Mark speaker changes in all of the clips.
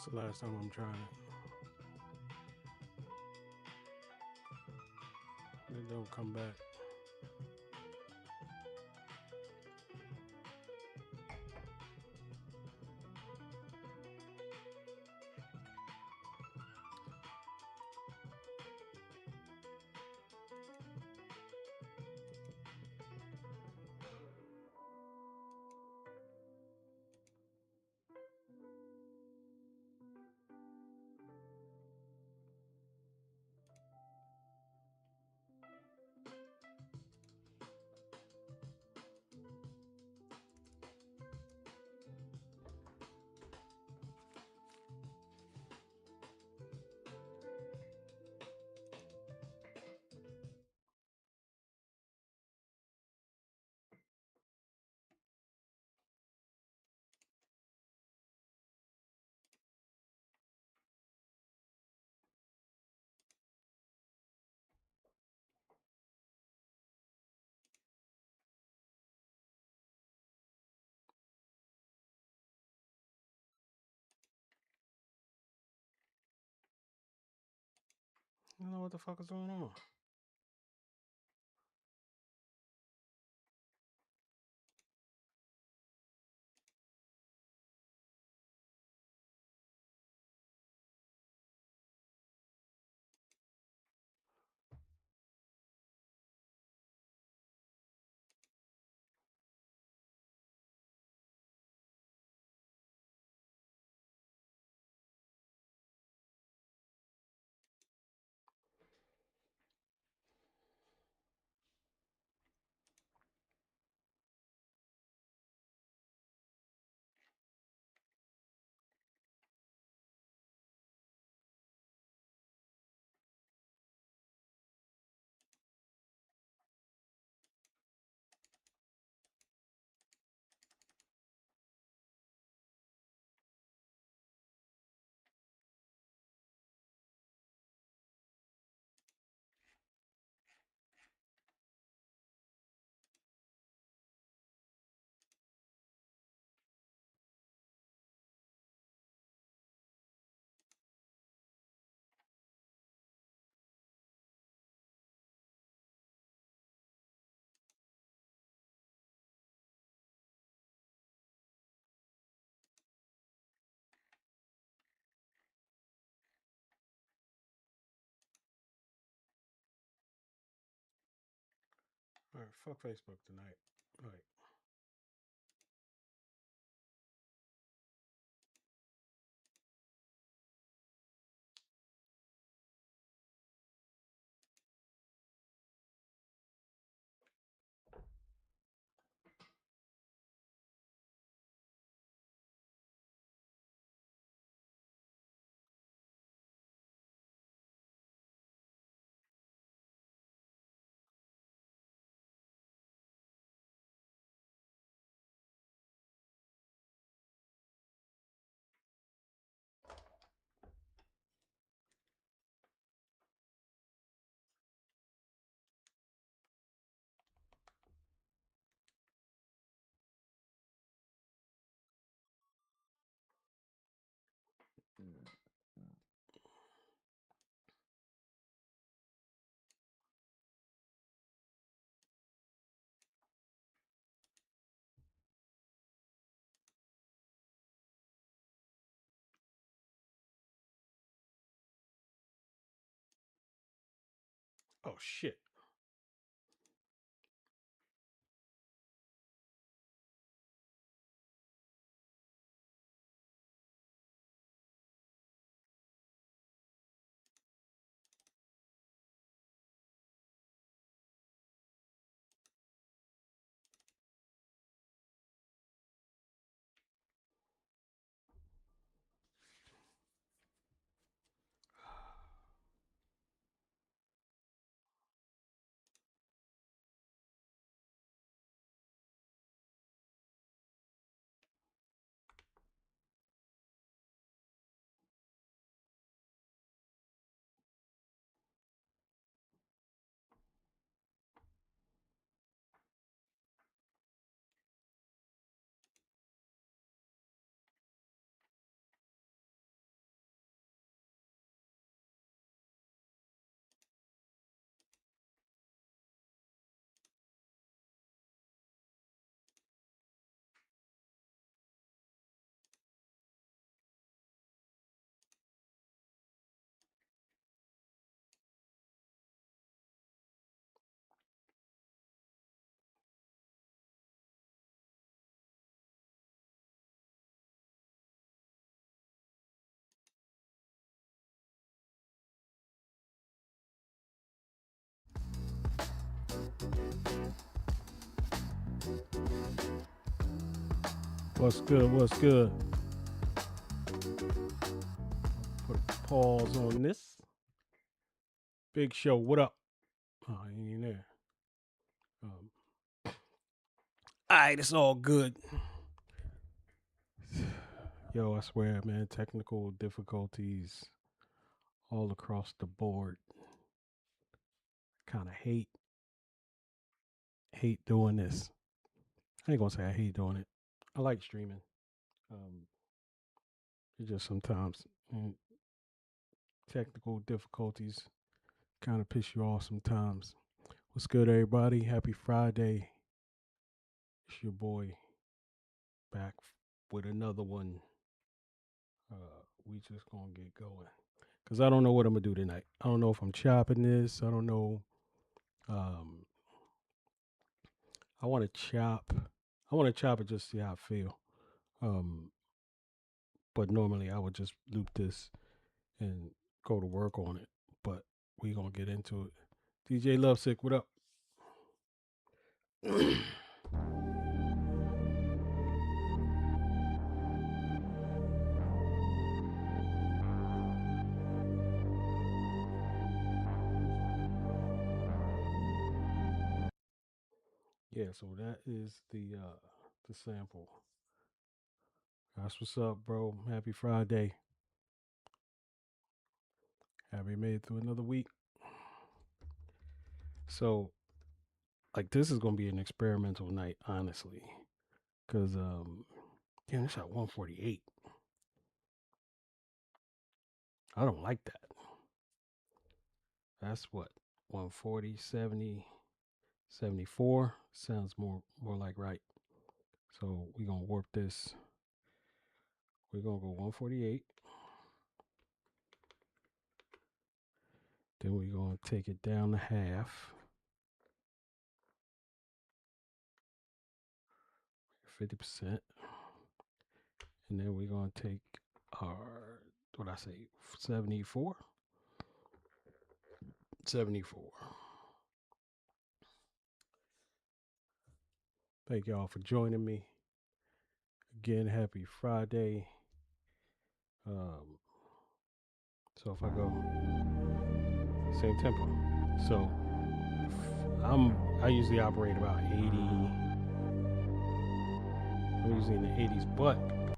Speaker 1: It's the last time I'm trying it. It don't come back. I don't know what the fuck is going on. All right, fuck Facebook tonight. All right. Oh shit. What's good? What's good? Put a pause on this. Big Show, what up? Oh, he ain't there. All right, it's all good. Yo, I swear, man, technical difficulties all across the board. Kind of hate doing this. I ain't gonna say I hate doing it. I like streaming. It's just sometimes technical difficulties kind of piss you off sometimes. What's good, everybody? Happy Friday. It's your boy back with another one. We just gonna get going because I don't know what I'm gonna do tonight. I don't know if I'm chopping this. I don't know. I want to chop. I want to chop it just to see how I feel. But normally I would just loop this and go to work on it. But we gonna get into it. DJ Lovesick, what up? Yeah, so that is the sample. That's what's up, bro. Happy Friday. Happy made it through another week. So, like, this is gonna be an experimental night, honestly, because damn, it's at 148. I don't like that. That's what 140, 70, 74 sounds more like right. So we're gonna warp this. We're gonna go 148. Then we're gonna take it down to half. 50%. And then we're gonna take our, what I say, 74. 74. Thank y'all for joining me. Again, happy Friday. So if I go same tempo. So I usually operate about 80. I'm usually in the 80s, but I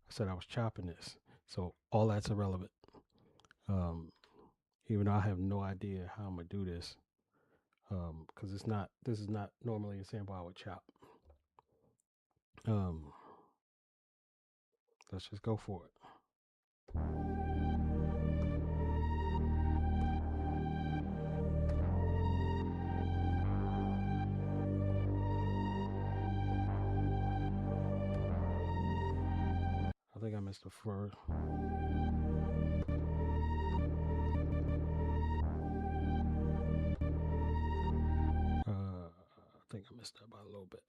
Speaker 1: said I was chopping this. So all that's irrelevant. Even though I have no idea how I'm gonna do this. Because this is not normally a sample I would chop. Let's just go for it. I think I missed the first. I think I missed that by a little bit.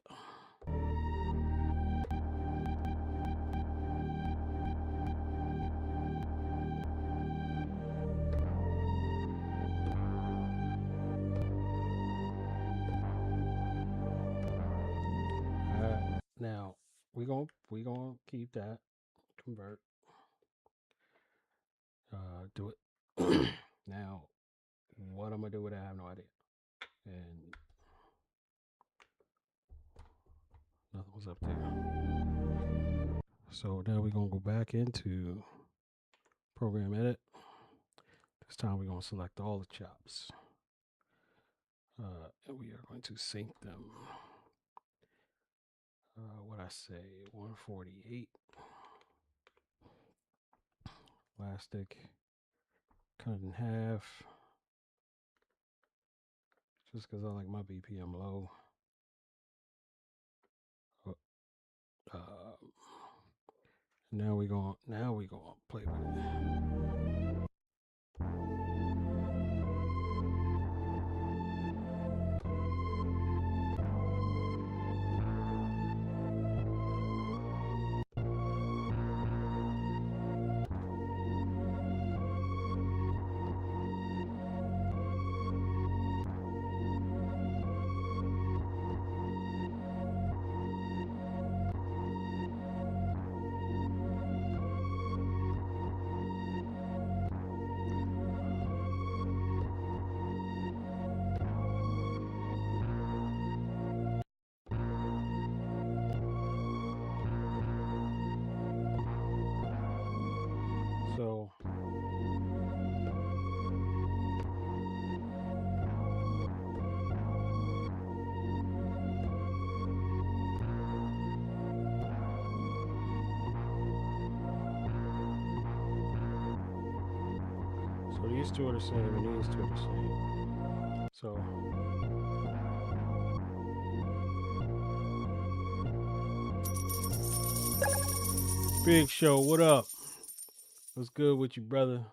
Speaker 1: Now we gonna keep that, convert, do it. Now, what I'm gonna do with it, I have no idea, and nothing was up there. So now we're gonna go back into program edit. This time we're gonna select all the chops, and we are going to sync them. What I say, 148. Plastic, cut it in half. Just because I like my BPM low. Now we gonna play with it. So these two are the same and these two are the same. So Big Show, what up? What's good with you, brother?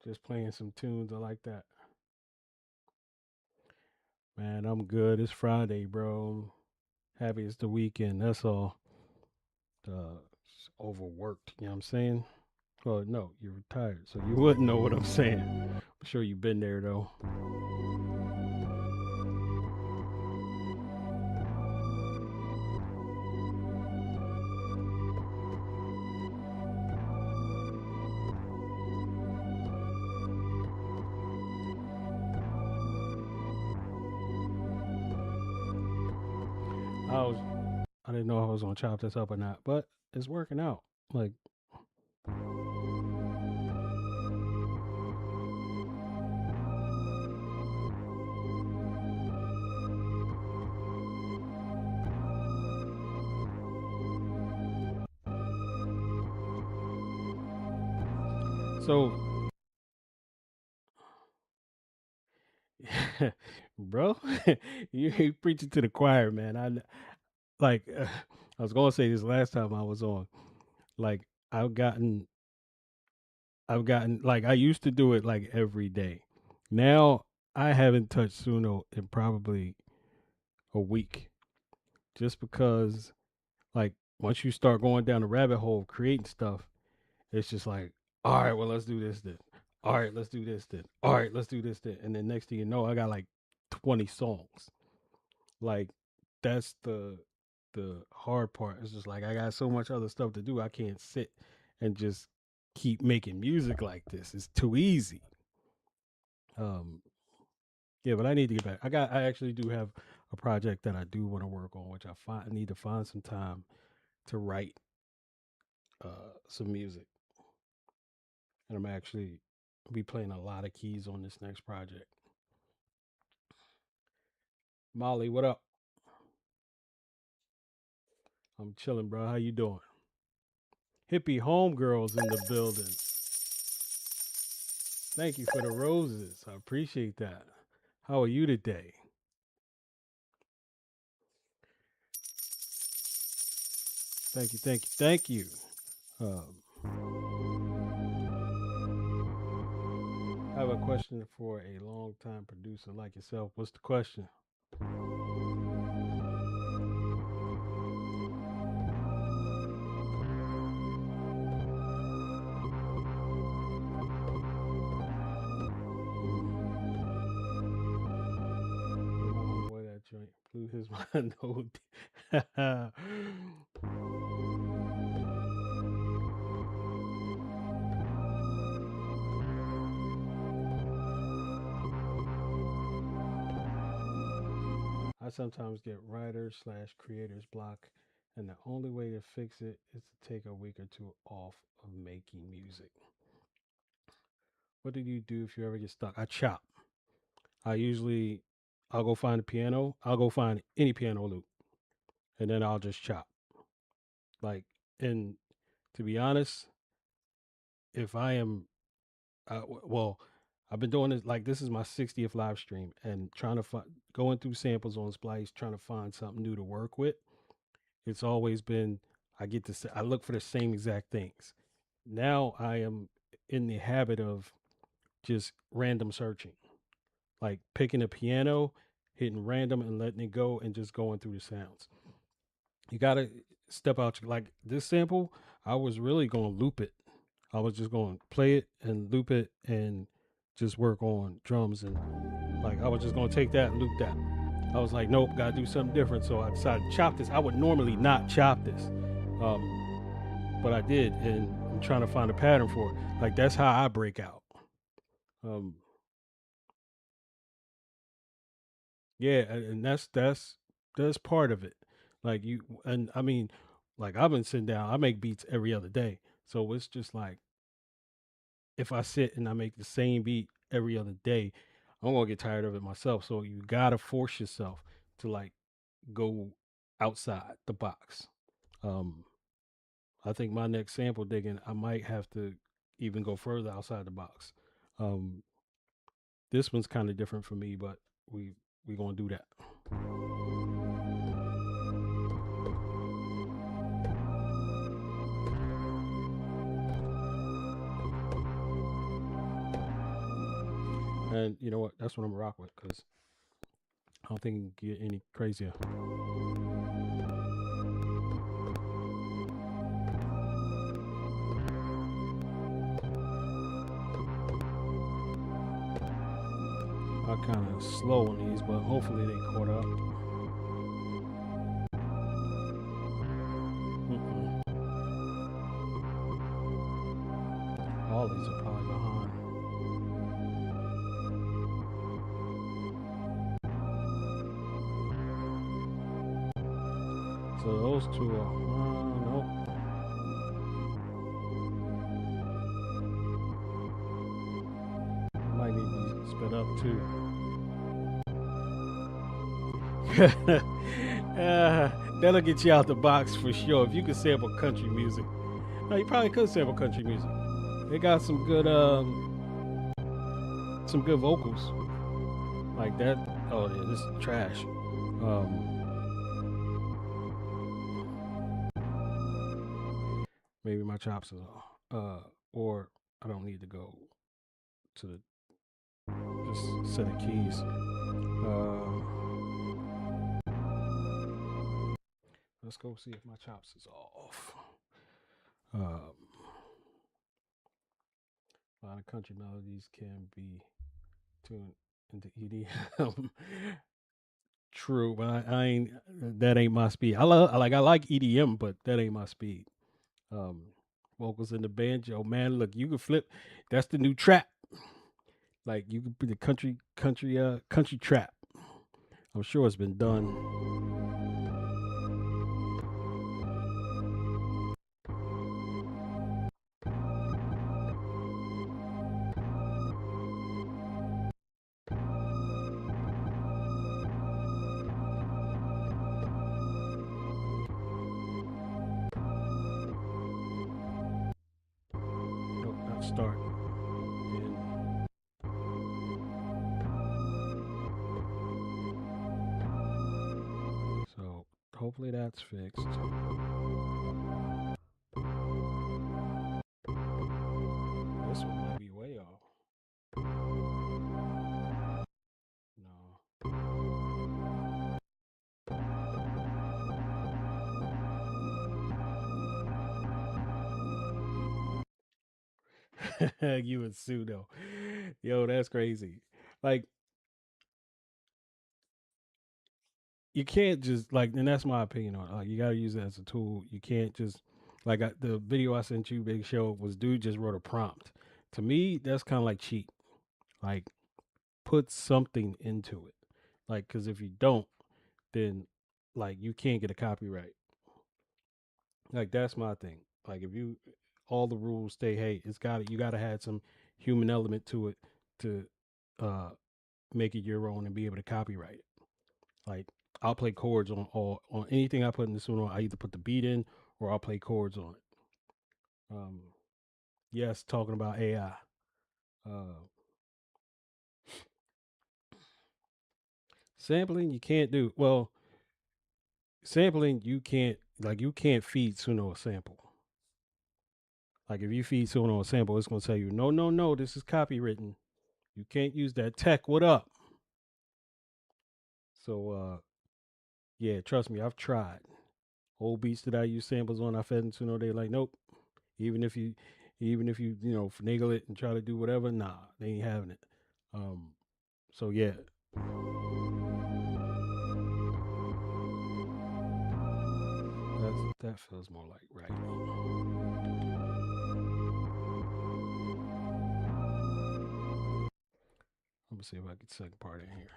Speaker 1: Just playing some tunes. I like that. Man, I'm good. It's Friday, bro. Happy it's the weekend. That's all. Overworked. You know what I'm saying? Well, no, you're retired, so you wouldn't know what I'm saying. I'm sure you've been there though. I was, I didn't know if I was gonna chop this up or not, but it's working out. Like, so, bro, you preaching to the choir, man. Like, I was gonna say this last time I was on. Like, I've gotten like I used to do it like every day. Now I haven't touched Suno in probably a week, just because like once you start going down the rabbit hole of creating stuff, it's just like, all right, well let's do this then. All right, let's do this then. All right, let's do this then. And then next thing you know, I got like 20 songs. Like that's the hard part. It's just like I got so much other stuff to do. I can't sit and just keep making music like this. It's too easy. Um, yeah, but I need to get back. I actually do have a project that I do want to work on, which I need to find some time to write some music, and I'm actually be playing a lot of keys on this next project. Molly, what up? I'm chilling, bro. How you doing? Hippie homegirls in the building. Thank you for the roses. I appreciate that. How are you today? Thank you, thank you, thank you. I have a question for a longtime producer like yourself. What's the question? Boy, that joint blew his mind. I sometimes get writer slash creators block, and the only way to fix it is to take a week or two off of making music. What do you do if you ever get stuck? I chop. I usually, I'll go find a piano. I'll go find any piano loop, and then I'll just chop. Like, and to be honest, if I am, well, I've been doing this like this is my 60th live stream, and trying to find going through samples on Splice, trying to find something new to work with. It's always been I look for the same exact things. Now I am in the habit of just random searching, like picking a piano, hitting random and letting it go and just going through the sounds. You got to step out. Like this sample, I was really going to loop it. I was just going to play it and loop it and just work on drums, and like I was just going to take that and loop that. I was like, nope, gotta do something different. So I decided to chop this. I would normally not chop this, but I did, and I'm trying to find a pattern for it. Like that's how I break out. Um, yeah, and that's part of it. Like you, and I mean, like I've been sitting down. I make beats every other day, so it's just like if I sit and I make the same beat every other day, I'm gonna get tired of it myself. So you gotta force yourself to like go outside the box. Um, I think my next sample digging, I might have to even go further outside the box. Um, this one's kind of different for me, but we gonna do that. And you know what? That's what I'm gonna rock with because I don't think it can get any crazier. I kind of slow on these, but hopefully they caught up. Mm-mm. All these are probably behind. So those two are, nope. Might need to be sped up too. That'll get you out the box for sure. If you could sample country music, no, you probably could sample country music. They got some good vocals like that. Oh yeah, this is trash. Maybe my chops are off. Or I don't need to go to the this set of keys. Let's go see if my chops is off. Um, a lot of country melodies can be tuned into EDM. True, but I ain't. That ain't my speed. I like EDM, but that ain't my speed. Um, vocals in the banjo, man. Look, you can flip. That's the new trap. Like you could be the country trap. I'm sure it's been done. Nope, not start. And so hopefully that's fixed. This one might be way off. No. You and pseudo. Yo, that's crazy. Like you can't just like, and that's my opinion on it. Like you got to use it as a tool. You can't just like the video I sent you, Big Show, was dude just wrote a prompt. To me, that's kind of like cheat. Like put something into it. Like because if you don't, then like you can't get a copyright. Like that's my thing. Like if you all the rules stay, hey, it's got you got to have some human element to it to uh make it your own and be able to copyright it. Like I'll play chords on anything I put in the Suno. I either put the beat in or I'll play chords on it. Um, yes, talking about AI. Uh, Sampling you can't do. Well, sampling you can't you can't feed Suno a sample. Like if you feed Suno a sample, it's gonna tell you no, no, no. This is copywritten. You can't use that. Tech, what up? So yeah, trust me, I've tried. Old beats that I use samples on, I fed into no, they like, nope. Even if you, finagle it and try to do whatever, nah, they ain't having it. Um, so yeah, That feels more like right. Let me see if I get second part in here.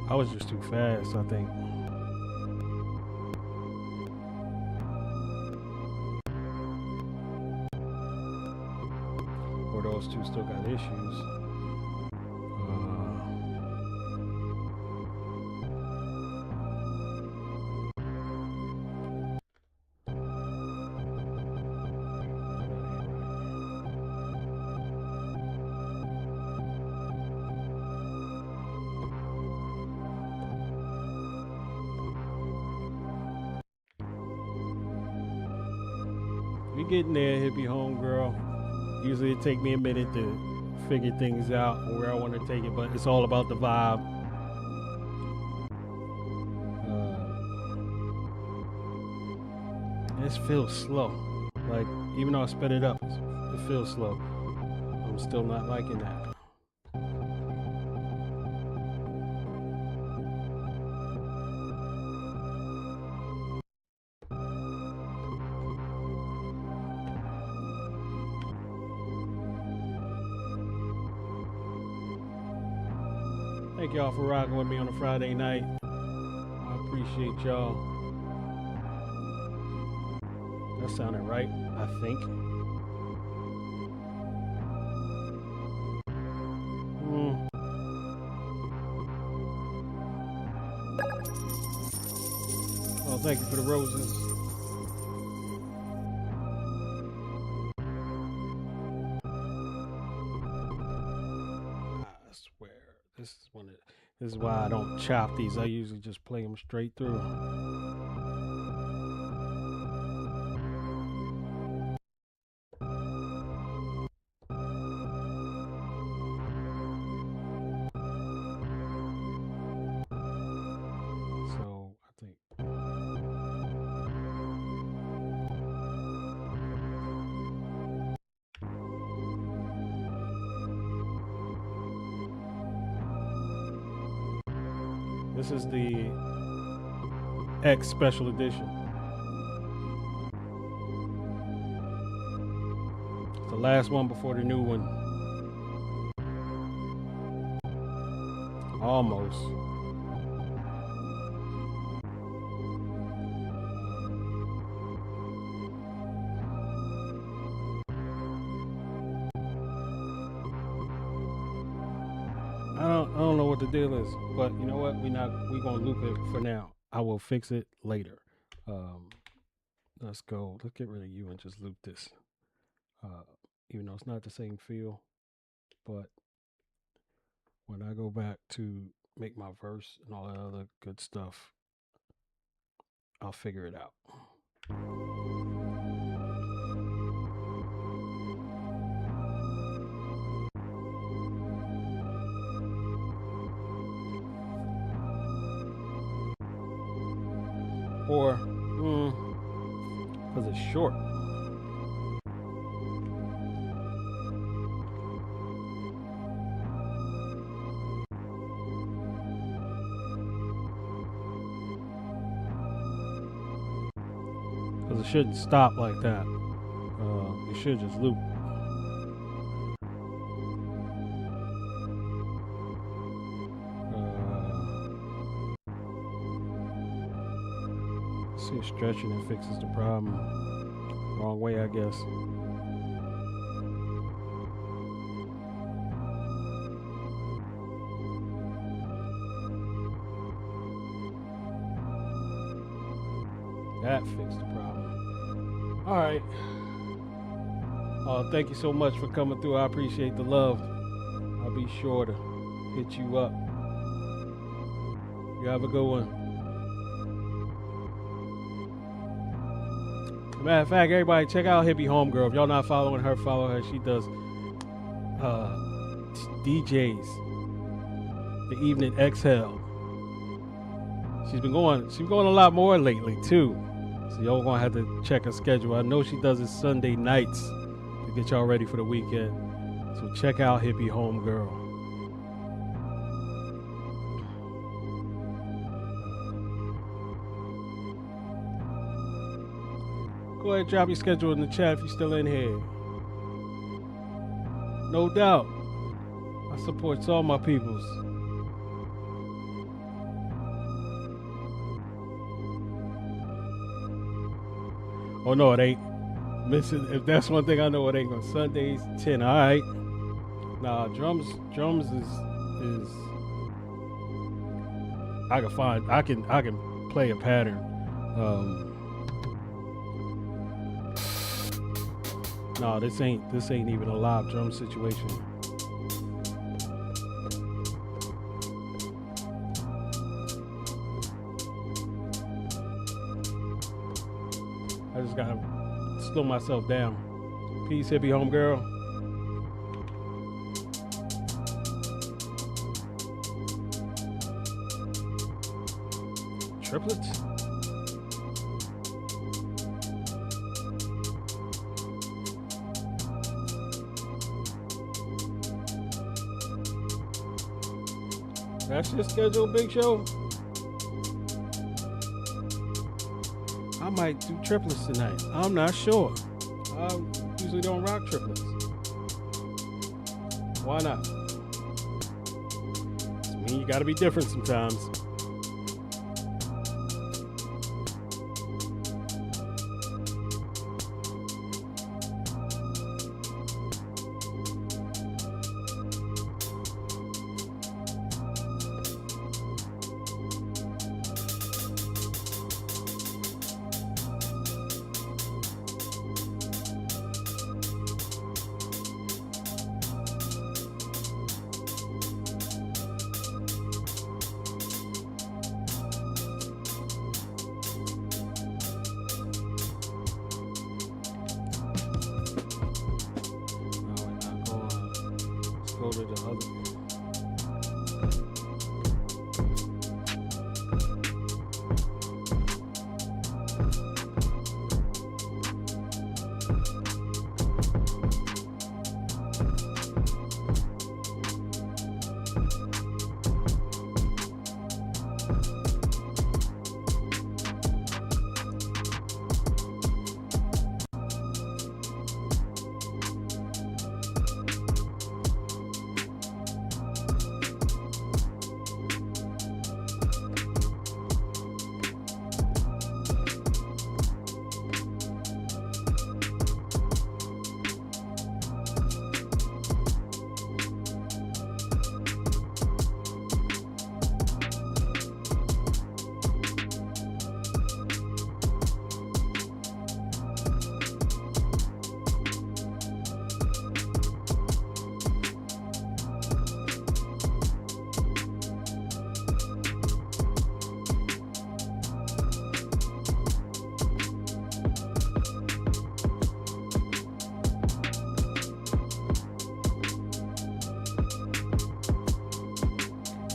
Speaker 1: I was just too fast, I think. Or those two still got issues. We getting there, hippie homegirl. Usually it take me a minute to figure things out where I want to take it, but it's all about the vibe. This feels slow. Like, even though I sped it up, it feels slow. I'm still not liking that. Thank y'all for rocking with me on a Friday night. I appreciate y'all. That sounded right, I think. Oh, thank you for the roses. I swear, this is why I don't chop these. I usually just play them straight through. So I think. This is the X Special Edition. It's the last one before the new one. Almost. I don't know what the deal is, but you know what? We gonna loop it for now. I will fix it later. Let's go. Let's get rid of you and just loop this. Even though it's not the same feel, but when I go back to make my verse and all that other good stuff, I'll figure it out. Or, because it's short. Because it shouldn't stop like that. It should just loop. See if stretching it fixes the problem. Wrong way, I guess. That fixed the problem. All right. Thank you so much for coming through. I appreciate the love. I'll be sure to hit you up. You have a good one. Matter of fact, everybody check out Hippie Homegirl. If y'all not following her, follow her. She does DJs. The Evening Exhale. She's been going a lot more lately too. So y'all gonna have to check her schedule. I know she does it Sunday nights to get y'all ready for the weekend. So check out Hippie Homegirl. Go ahead, drop your schedule in the chat if you're still in here. No doubt. I support all my peoples. Oh no, it ain't. Listen, if that's one thing I know, it ain't on Sundays 10. All right. Nah, drums is I can play a pattern. No, this ain't even a live drum situation. I just gotta slow myself down. Peace, hippie homegirl. Triplets? That's your schedule, Big Show? I might do triplets tonight. I'm not sure. I usually don't rock triplets. Why not? I mean, you gotta be different sometimes. Go to the other.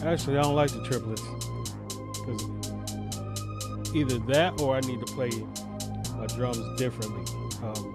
Speaker 1: Actually, I don't like the triplets. Because either that or I need to play my drums differently. Hold on.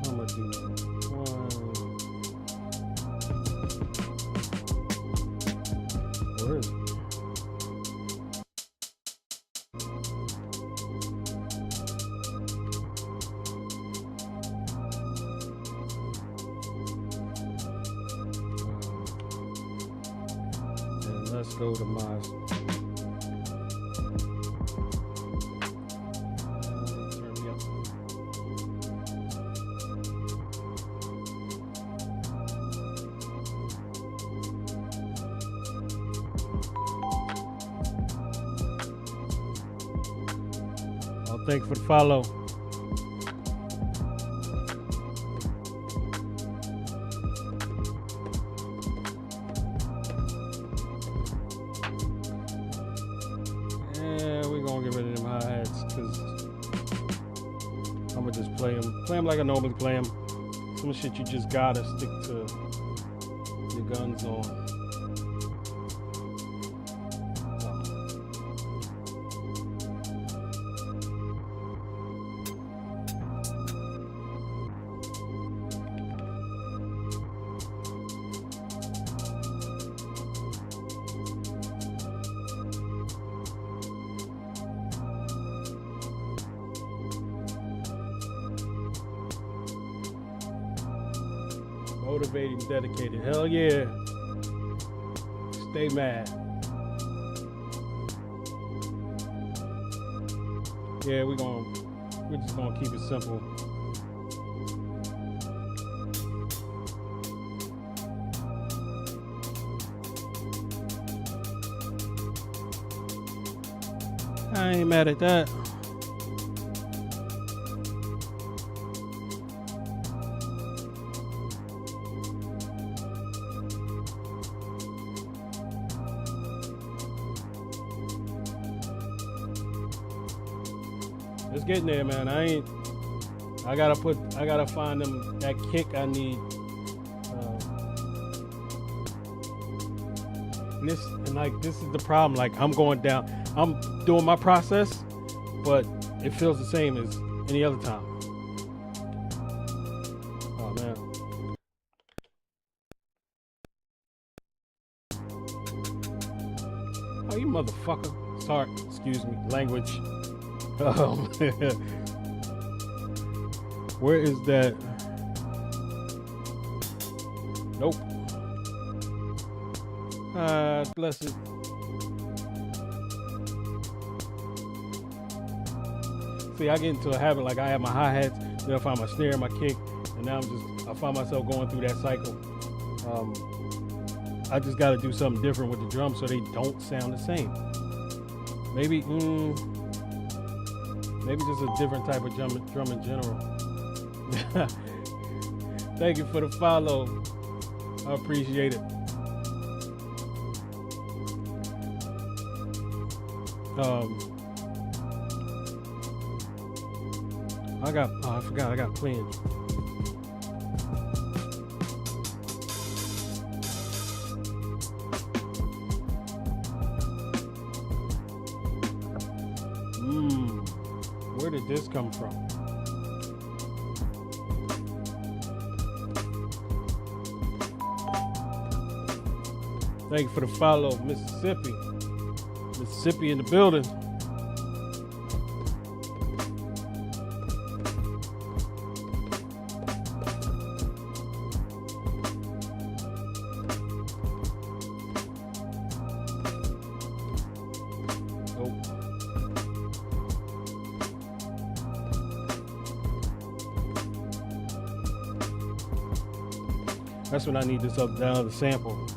Speaker 1: I'm gonna do one. Where is it? And let's go to my. Thanks for the follow. gonna get rid of them hi-hats because I'm gonna just play them like I normally play them. Some shit you just gotta stick to your guns on. Motivating, dedicated. Hell yeah. Stay mad. Yeah, we're just gonna keep it simple. I ain't mad at that. It's getting there, man. I gotta find them that kick I need. This is the problem. Like, I'm going down. I'm doing my process, but it feels the same as any other time. Oh man. Oh, you motherfucker. Sorry, excuse me, language. Where is that? Nope. Bless it. See, I get into a habit like I have my hi-hats, then I find my snare, my kick, and now I find myself going through that cycle. I just got to do something different with the drums so they don't sound the same. Maybe just a different type of drum in general. Thank you for the follow. I appreciate it. I forgot I got plans. Where did this come from? Thank you for the follow, Mississippi. Mississippi in the building. That's when I need this up down the sample.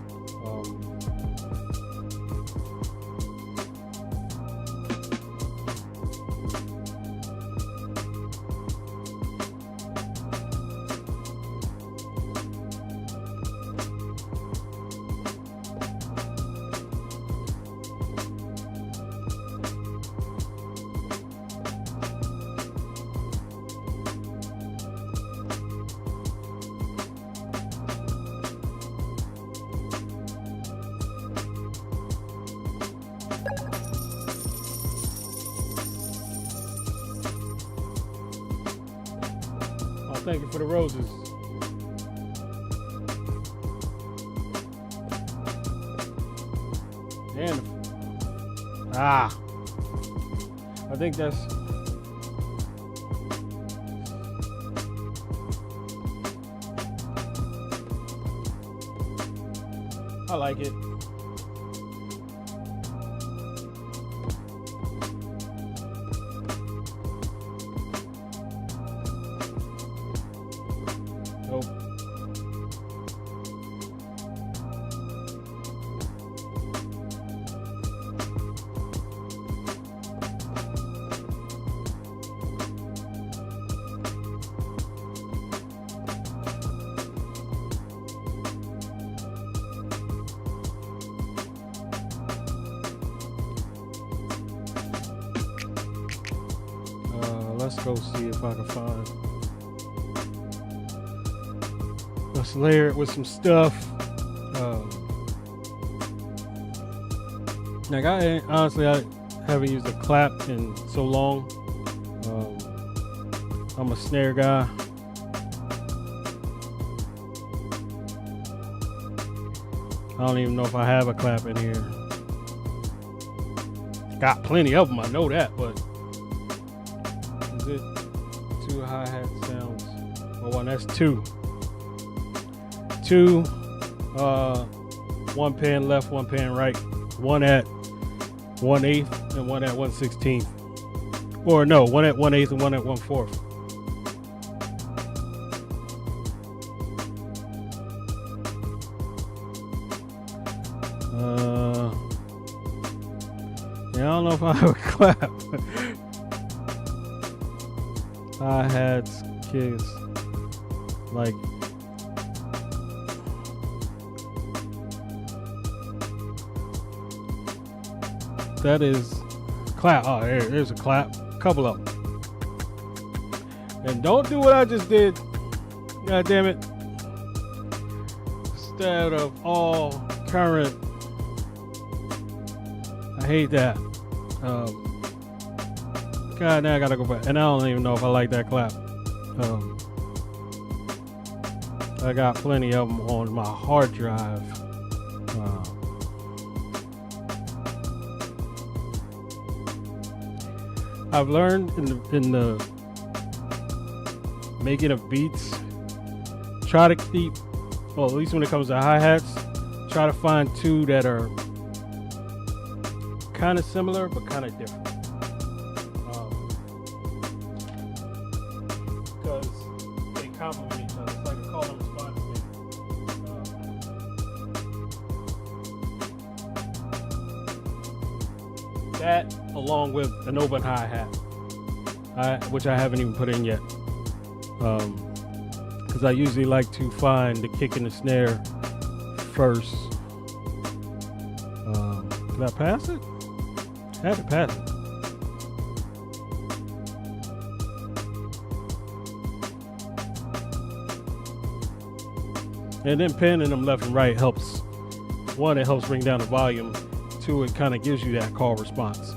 Speaker 1: Thank you for the roses. And I think that's I like it. let's go see if I can find. Let's layer it with some stuff. Like I haven't used a clap in so long. I'm a snare guy. I don't even know if I have a clap in here. Got plenty of them, I know that, but is it 2 hi-hat sounds? Oh, one, that's 2. 2, 1 pan left, 1 pan right, 1 at 1/8 and 1 at 1/16. Or no, 1 at 1/8 and 1 at 1/4. Yeah, I don't know if I have a clap. Hi-hats, kicks, like that is clap. Oh, there's a clap. Couple of them. And don't do what I just did. God damn it. Instead of all current. I hate that. God, now I gotta go back. And I don't even know if I like that clap. I got plenty of them on my hard drive. I've learned in the making of beats, try to keep, well, at least when it comes to hi-hats, try to find 2 that are kind of similar but kind of different. Because they complement each other. It's like a call and response thing. That, along with an open hi-hat, which I haven't even put in yet. Because I usually like to find the kick and the snare first. Did I pass it? I had to pass it. And then panning them left and right helps. 1, it helps bring down the volume. 2, it kind of gives you that call response.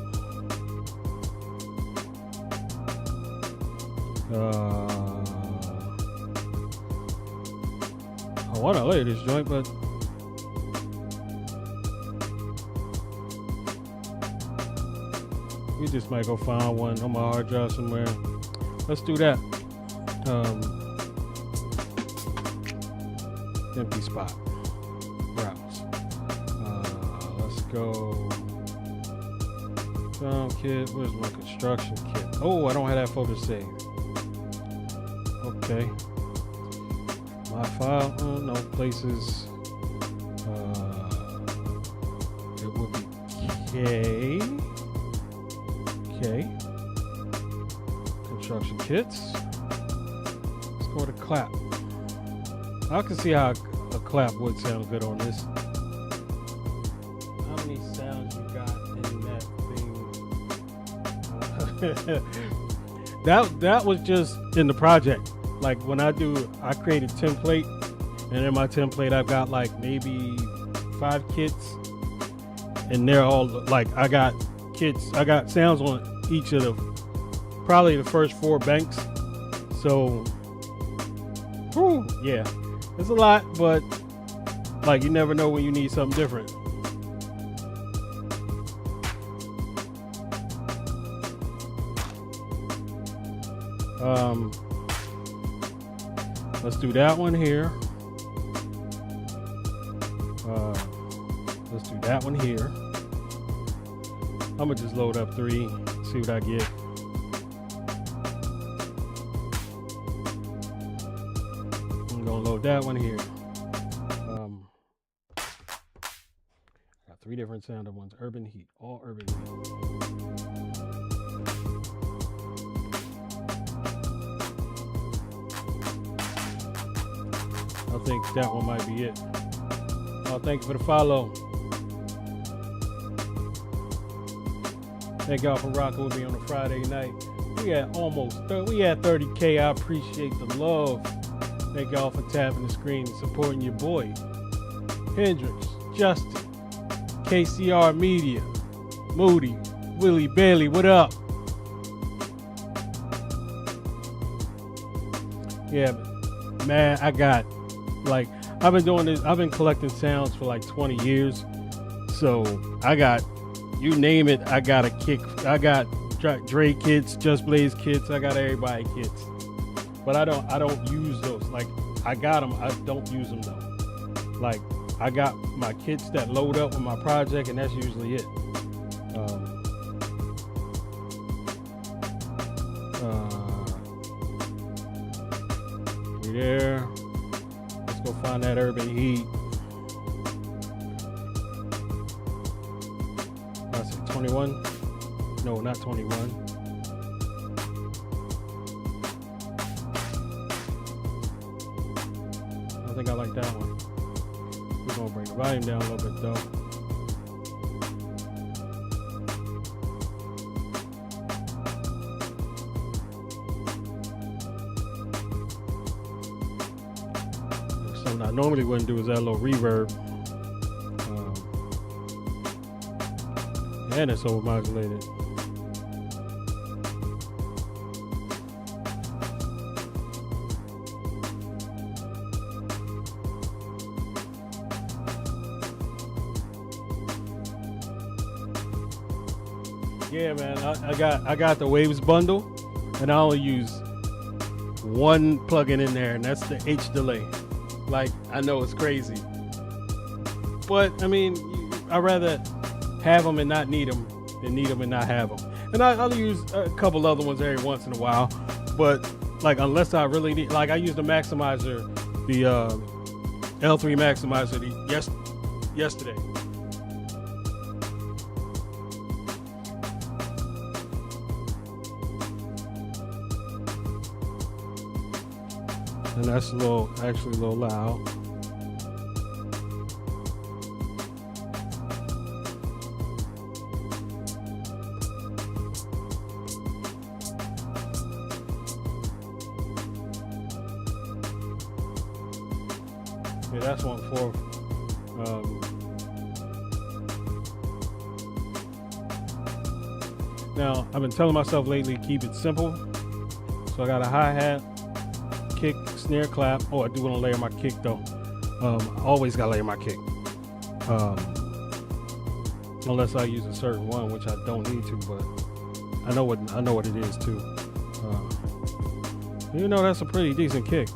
Speaker 1: I want to lay this joint, but we just might go find one on my hard drive somewhere. Let's do that. Empty spot. Browse. Let's go. Sound kit. Where's my construction kit? Oh, I don't have that folder saved. Okay. My file. Oh, no, places. It would be K. Okay. Construction kits. Let's go to clap. I can see how a clap would sound good on this. How many sounds you got in that thing? That was just in the project. Like when I create a template, and in my template I've got like maybe 5 kits, and they're all like I got sounds on each of probably the first 4 banks. So, whew, yeah, it's a lot, but like you never know when you need something different. Let's do that one here. Let's do that one here. I'm gonna just load up 3, see what I get. I'm gonna load that one here. Got 3 different sound ones. Urban Heat, all Urban Heat. I think that one might be it. Oh, thank you for the follow. Thank y'all for rocking with me on a Friday night. We We at almost 30, we at 30K. I appreciate the love. Thank y'all for tapping the screen and supporting your boy. Hendrix, Justin, KCR Media, Moody, Willie Bailey, what up? Yeah, man, I got, like, I've been doing this, I've been collecting sounds for like 20 years. So I got, you name it, I got a kick. I got Dre kits, Just Blaze kits, I got everybody kits. But I don't use those. Like, I got them, I don't use them though. Like, I got my kits that load up with my project, and that's usually it. We there. Let's go find that Urban Heat. I say 21. No, not 21. I think I like that one. We're gonna bring the volume down a little bit though. Something I normally wouldn't do is add a little reverb. And it's overmodulated. Yeah, man, I got the Waves bundle, and I only use one plugin in there, and that's the H delay. Like, I know it's crazy, but I mean, I'd rather have them and not need them than need them and not have them. And I'll use a couple other ones every once in a while, but like, unless I really need, like, I use the maximizer, the L3 maximizer yesterday. And that's actually a little loud. Yeah, that's 1/4. Now, I've been telling myself lately, keep it simple. So I got a hi-hat, kick, snare, clap. Oh, I do want to layer my kick though. I always gotta layer my kick. Unless I use a certain one, which I don't need to, but I know what it is too. You know, that's a pretty decent kick.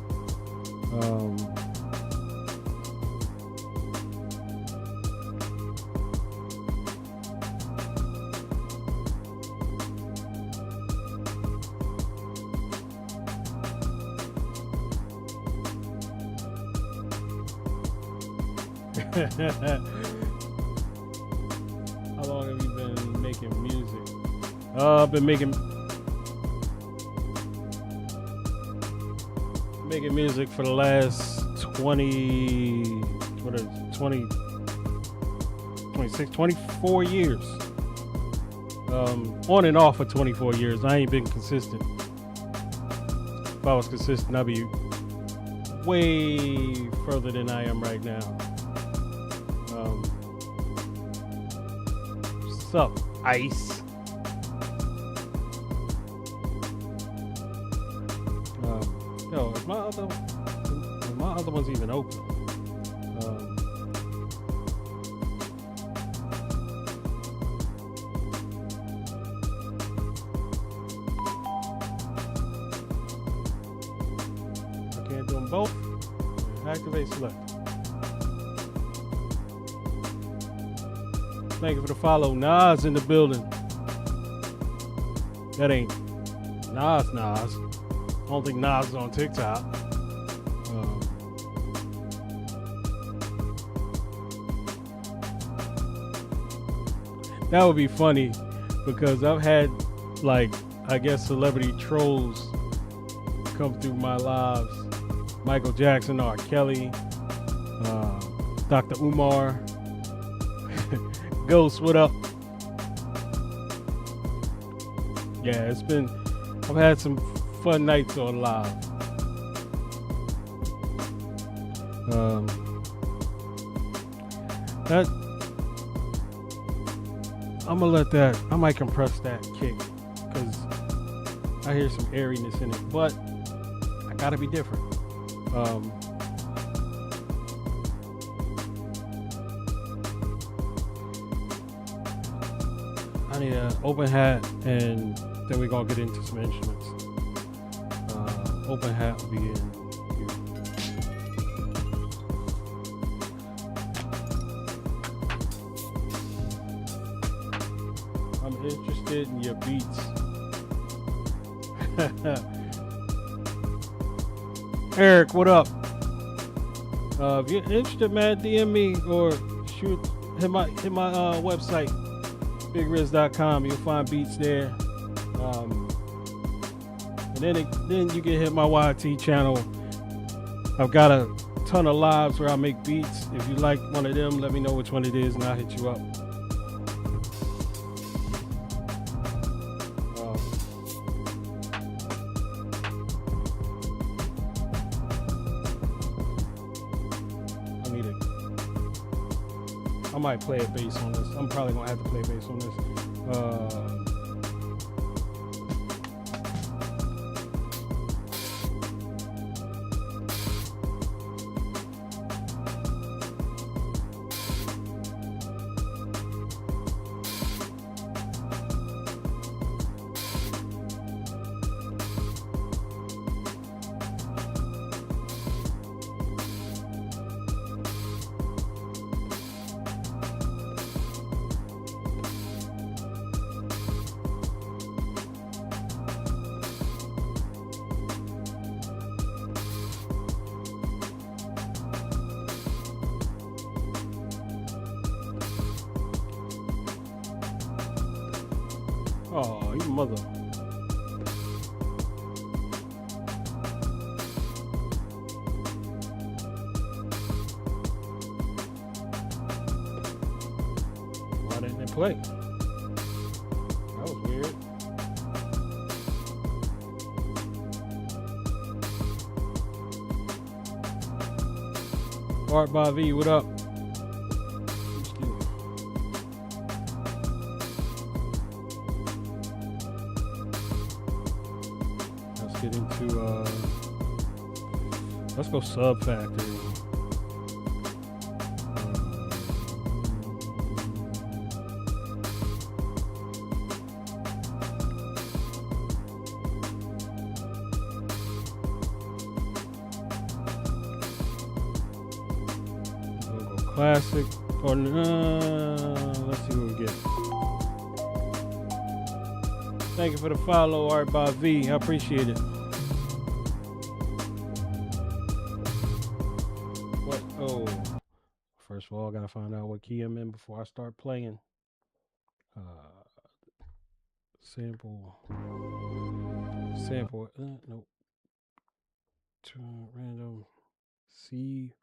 Speaker 1: How long have you been making music? I've been making music for the last 24 years. On and off for 24 years. I ain't been consistent. If I was consistent, I'd be way further than I am right now. Sup, Ice? Yo, is my other one's even open? I can't do them both. Activate select. Thank you for the follow. Nas in the building. That ain't Nas. I don't think Nas is on TikTok. That would be funny because I've had, like, I guess celebrity trolls come through my lives. Michael Jackson, R. Kelly, Dr. Umar. Ghost, what up? Yeah, it's been I've had some fun nights on live. That I'm gonna let that. I might compress that kick because I hear some airiness in it, but I gotta be different. I need an open hat, and then we're gonna get into some instruments. Open hat will be in here. I'm interested in your beats. Eric, what up? If you're interested, man, DM me or hit my website, bigriz.com. You'll find beats there. And then you can hit my YT channel. I've got a ton of lives where I make beats. If you like one of them, let me know which one it is and I'll hit you up. I might play a bass on this. I'm probably gonna have to play a bass on this. Oh, you mother. Why didn't it play? That was weird. Art by V, what up? Get into let's go Sub Factory. We'll go classic or let's see what we get. Thank you for the follow, Art by V. I appreciate it. What? Oh, first of all, I gotta find out what key I'm in before I start playing. Sample. Nope. Random. C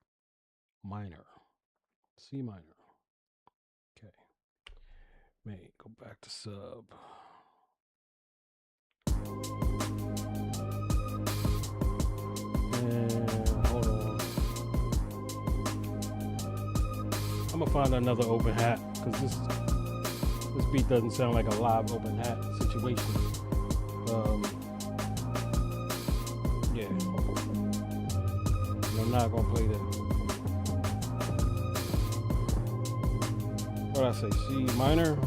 Speaker 1: minor. Okay. May go back to sub. And hold on. I'm gonna find another open hat because this beat doesn't sound like a live open hat situation. Yeah. I'm not gonna play that. What did I say? C minor.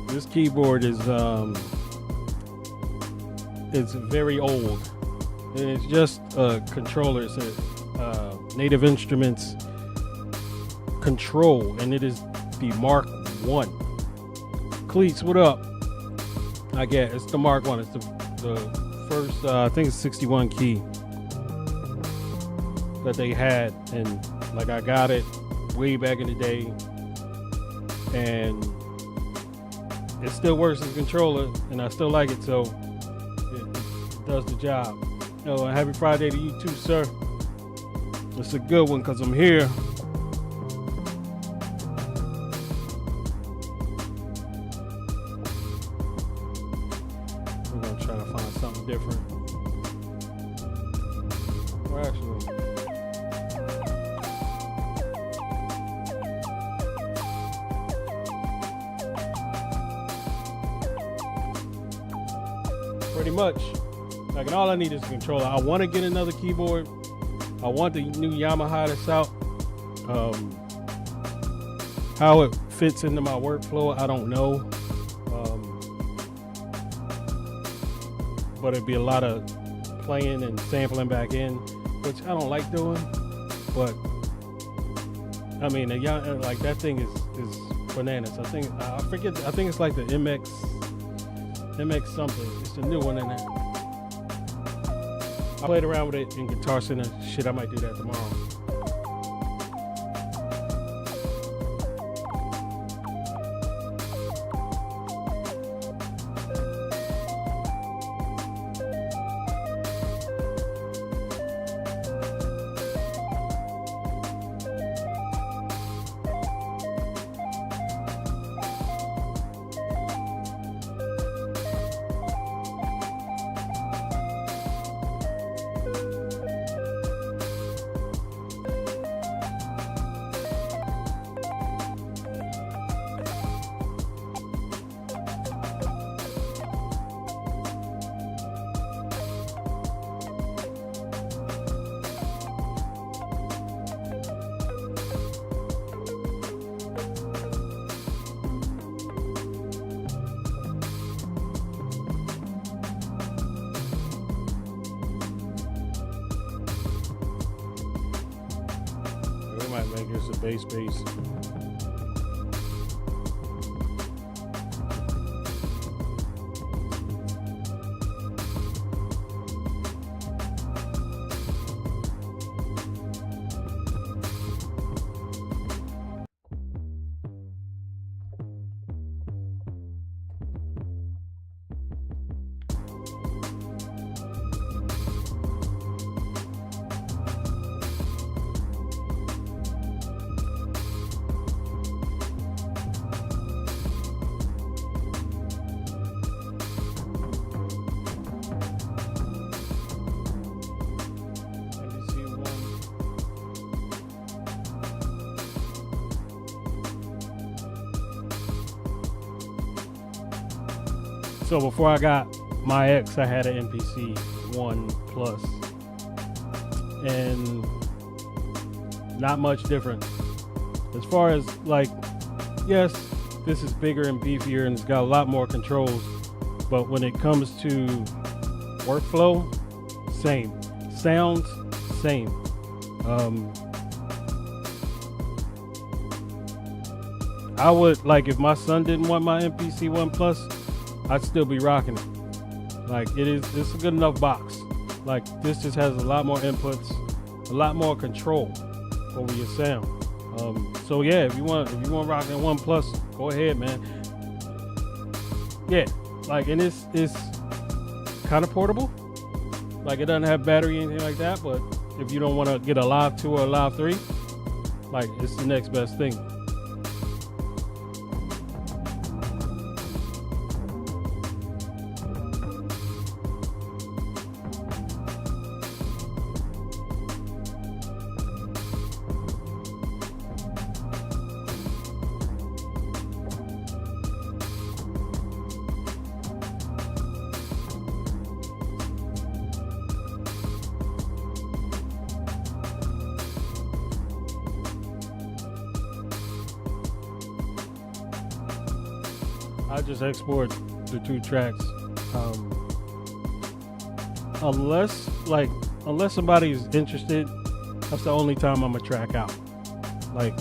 Speaker 1: This keyboard is it's very old, and it's just a controller. It's a Native Instruments control, and it is the Mark 1. Cleats, what up? I get it's the Mark 1. It's the first I think it's 61 key that they had, and like I got it way back in the day, and it still works as a controller, and I still like it, so it does the job. Happy Friday to you too, sir. It's a good one because I'm here. We're gonna try to find something different. Or actually, pretty much. Like, and all I need is a controller. I want to get another keyboard. I want the new Yamaha that's out. How it fits into my workflow, I don't know. But it'd be a lot of playing and sampling back in, which I don't like doing. But I mean, like that thing is bananas. I think it's like the MX something. It's the new one in there. I played around with it in Guitar Center. Shit, I might do that tomorrow. Make this a bass. So before I got my X, I had an MPC 1 Plus, and not much different. As far as like, yes, this is bigger and beefier and it's got a lot more controls, but when it comes to workflow, same. Sounds, same. I would, like, if my son didn't want my MPC 1 Plus, I'd still be rocking it. Like, it's a good enough box. Like, this just has a lot more inputs, a lot more control over your sound. So yeah, if you want to rock that 1 Plus, go ahead, man. Yeah, like, and it's kind of portable. Like, it doesn't have battery or anything like that, but if you don't want to get a Live 2 or a Live 3, like, it's the next best thing. I just export the 2 tracks. Unless somebody's interested, that's the only time I'm gonna track out. Like,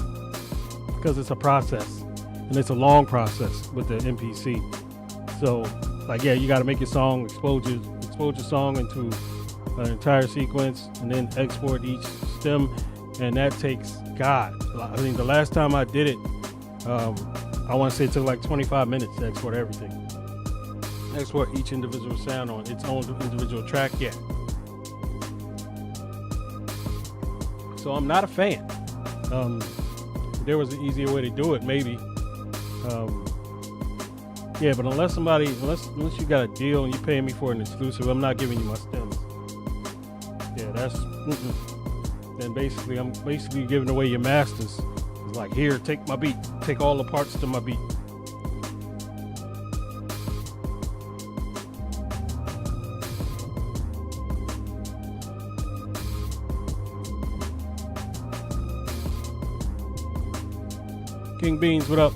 Speaker 1: because it's a process, and it's a long process with the MPC. So, like, yeah, you got to make your song, explode your song into an entire sequence, and then export each stem, and that takes, God, I mean, the last time I did it, I want to say it took like 25 minutes to export everything. Export each individual sound on its own individual track. Yeah. So I'm not a fan. If there was an easier way to do it, maybe. Yeah, but unless you got a deal and you're paying me for an exclusive, I'm not giving you my stems. Yeah, that's. Then basically, I'm giving away your masters. It's like, here, take my beat, take all the parts to my beat. King Beans, what up?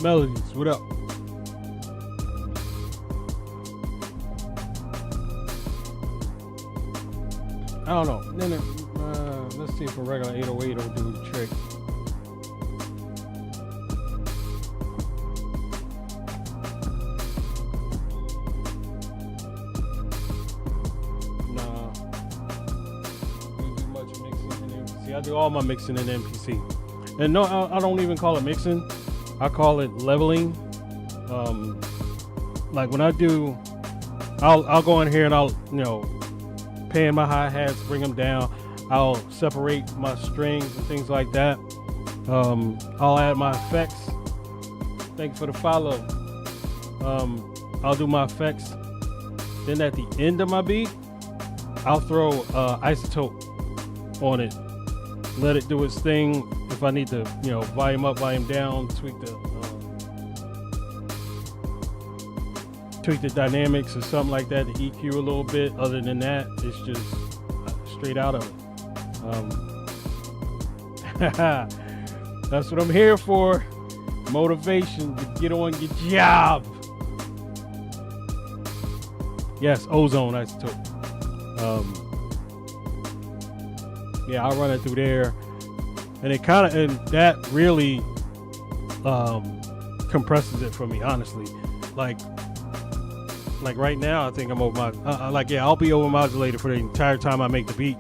Speaker 1: Melodies, what up? I don't know. Then let's see if a regular 808 will do the trick. Nah. You do much mixing in MPC. I do all my mixing in MPC. And no, I don't even call it mixing. I call it leveling. Like when I do, I'll go in here and I'll, pan my hi-hats, bring them down. I'll separate my strings and things like that. I'll add my effects. Thank you for the follow. I'll do my effects. Then at the end of my beat, I'll throw isotope on it. Let it do its thing. If I need to, volume up, volume down, tweak the dynamics or something like that, the EQ a little bit. Other than that, it's just straight out of it. That's what I'm here for. Motivation to get on your job. Yes, ozone isotope. Yeah, I'll run it through there. And that really compresses it for me, honestly. Like right now, I think I'm over I'll be over modulated for the entire time I make the beat.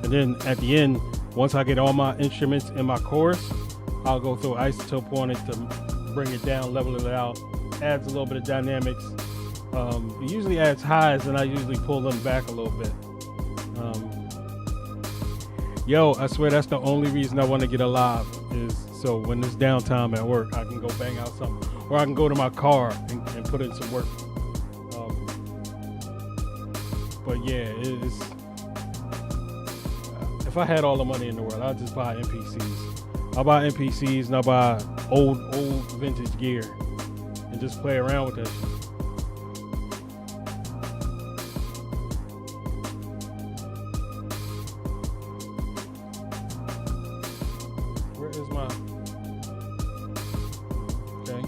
Speaker 1: And then at the end, once I get all my instruments in my chorus, I'll go through isotope on it to bring it down, level it out, adds a little bit of dynamics. It usually adds highs, and I usually pull them back a little bit. I swear that's the only reason I want to get a live is so when it's downtime at work, I can go bang out something, or I can go to my car and put in some work. But yeah, it's if I had all the money in the world, I'd just buy MPCs. I'll buy MPCs and I'll buy old vintage gear and just play around with that shit. Where is my okay?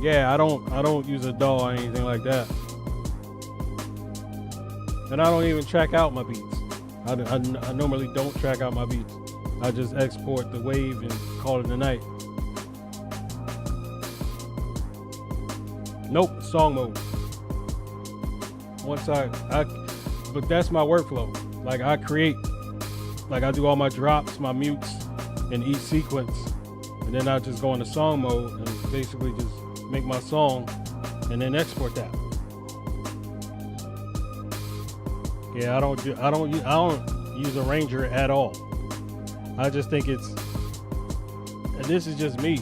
Speaker 1: Yeah, I don't use a DAW or anything like that. And I don't even track out my beats. I normally don't track out my beats. I just export the wave and call it a night. Nope, song mode. Once but that's my workflow. Like I create, like I do all my drops, my mutes in each sequence. And then I just go into song mode and basically just make my song and then export that. Yeah, I don't use Arranger at all. I just think and this is just me.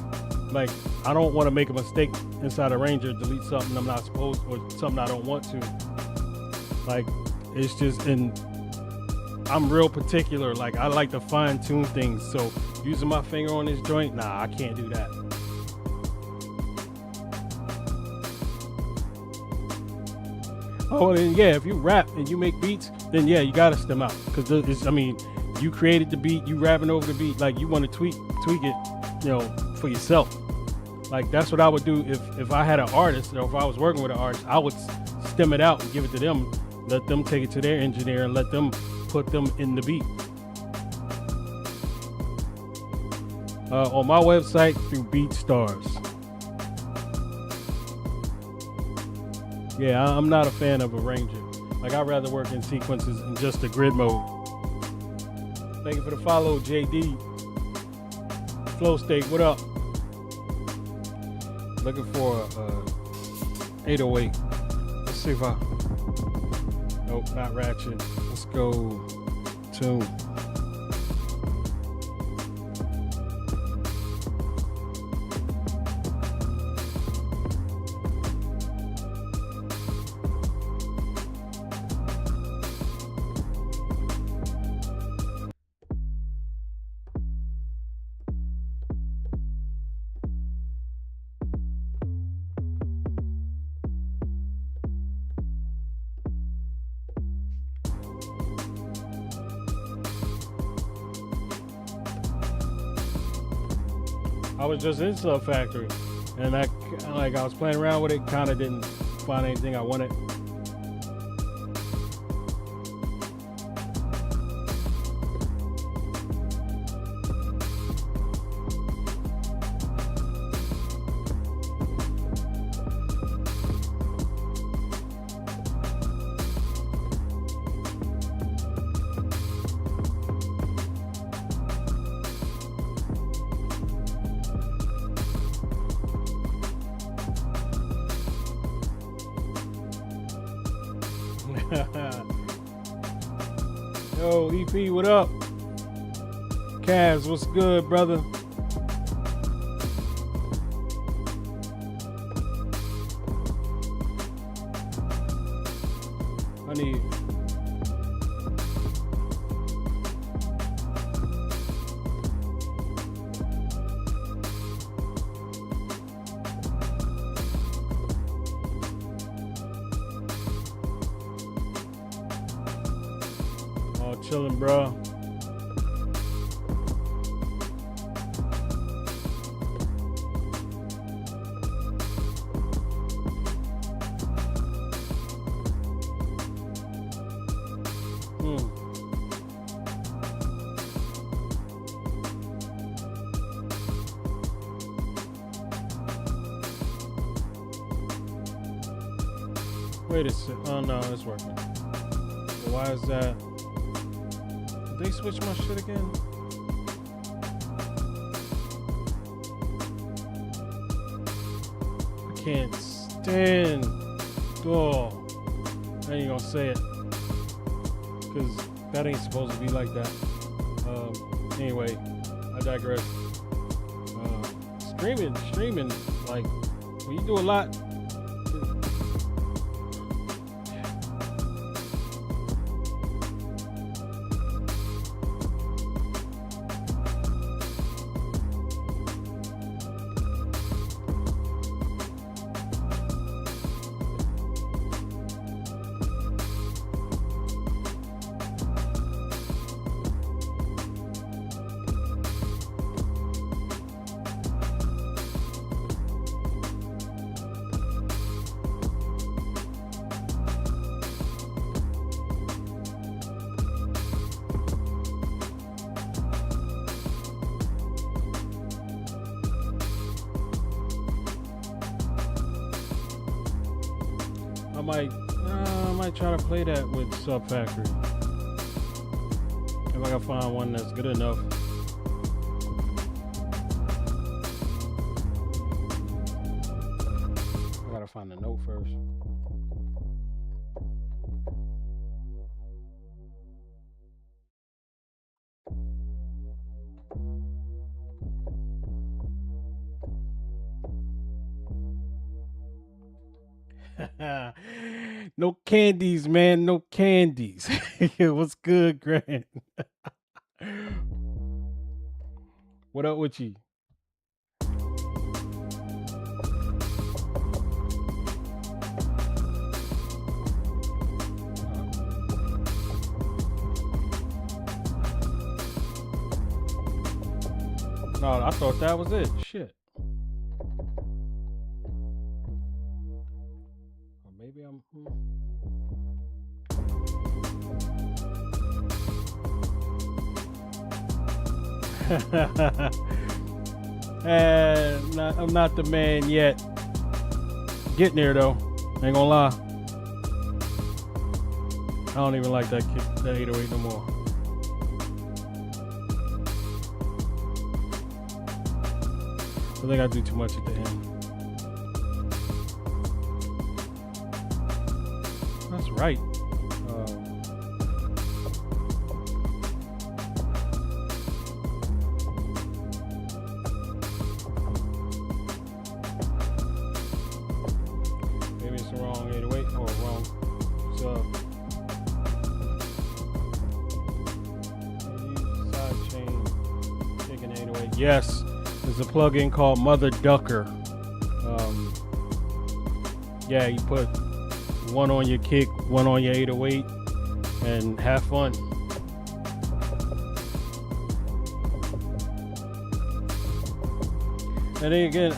Speaker 1: Like I don't want to make a mistake inside Arranger, delete something I'm not supposed or something I don't want to. Like it's just I'm real particular. Like I like to fine tune things. So using my finger on this joint, nah, I can't do that. Oh, and yeah, if you rap and you make beats, then yeah, you gotta stem out. Cause you created the beat, you rapping over the beat, like you want to tweak it, for yourself. Like that's what I would do if I had an artist, or if I was working with an artist, I would stem it out and give it to them, let them take it to their engineer and let them put them in the beat. On my website through BeatStars. Yeah, I'm not a fan of Arranger. Like I'd rather work in sequences in just the grid mode. Thank you for the follow, JD. Flow State, what up? Looking for 808. Let's see if I. Nope, not Ratchet. Let's go Tune. I was just in Sub Factory, and I was playing around with it, kind of didn't find anything I wanted. Yo, EP, what up? Kaz, what's good, brother? I need. Chilling, bro. Wait a sec. Oh no, it's working. Why is that? They switch my shit again? I can't stand. Oh, I ain't gonna say it, cause that ain't supposed to be like that. Anyway, I digress. Streaming, like when you do a lot. I might try to play that with Sub Factory. If I can find one that's good enough. I gotta find the note first. No candies, man. No candies. What's good, Grant? What up with you? No, I thought that was it. Shit. Or maybe I'm. I'm not the man yet. Getting there though. Ain't gonna lie. I don't even like that 808 no more. I think I do too much at the end. That's right. Maybe it's the wrong 808 or wrong sub. Use side chain, taking 808. Yes, there's a plugin called Mother Ducker. Yeah, you put one on your kick, one on your 808, and have fun. And then again,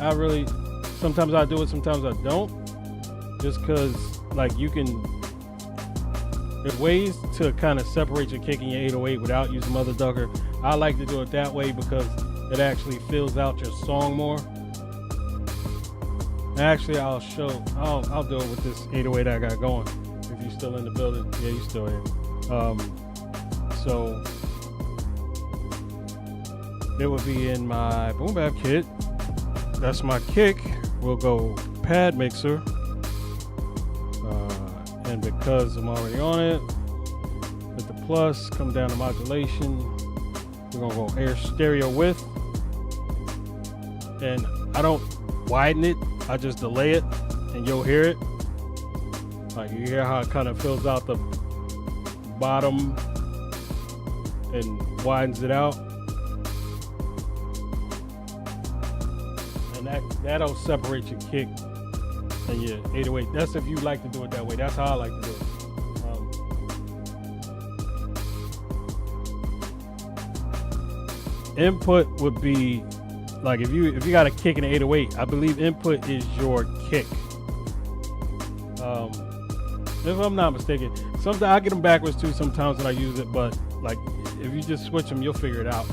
Speaker 1: sometimes I do it, sometimes I don't. Just because, like, there's ways to kind of separate your kick and your 808 without using Mother Ducker. I like to do it that way because it actually fills out your song more. Actually, I'll do it with this 808 I got going. If you're still in the building, yeah, you're still here. So it would be in my boom bap kit. That's my kick. We'll go pad mixer, and because I'm already on it, with the plus, come down to modulation. We're gonna go air stereo width, and I don't widen it. I just delay it and you'll hear it. Like, you hear how it kind of fills out the bottom and widens it out. And that'll separate your kick and your 808. That's if you like to do it that way. That's how I like to do it. Input would be, like, if you got a kick and an 808, I believe input is your kick. If I'm not mistaken. Sometimes I get them backwards too sometimes when I use it, but like, if you just switch them, you'll figure it out.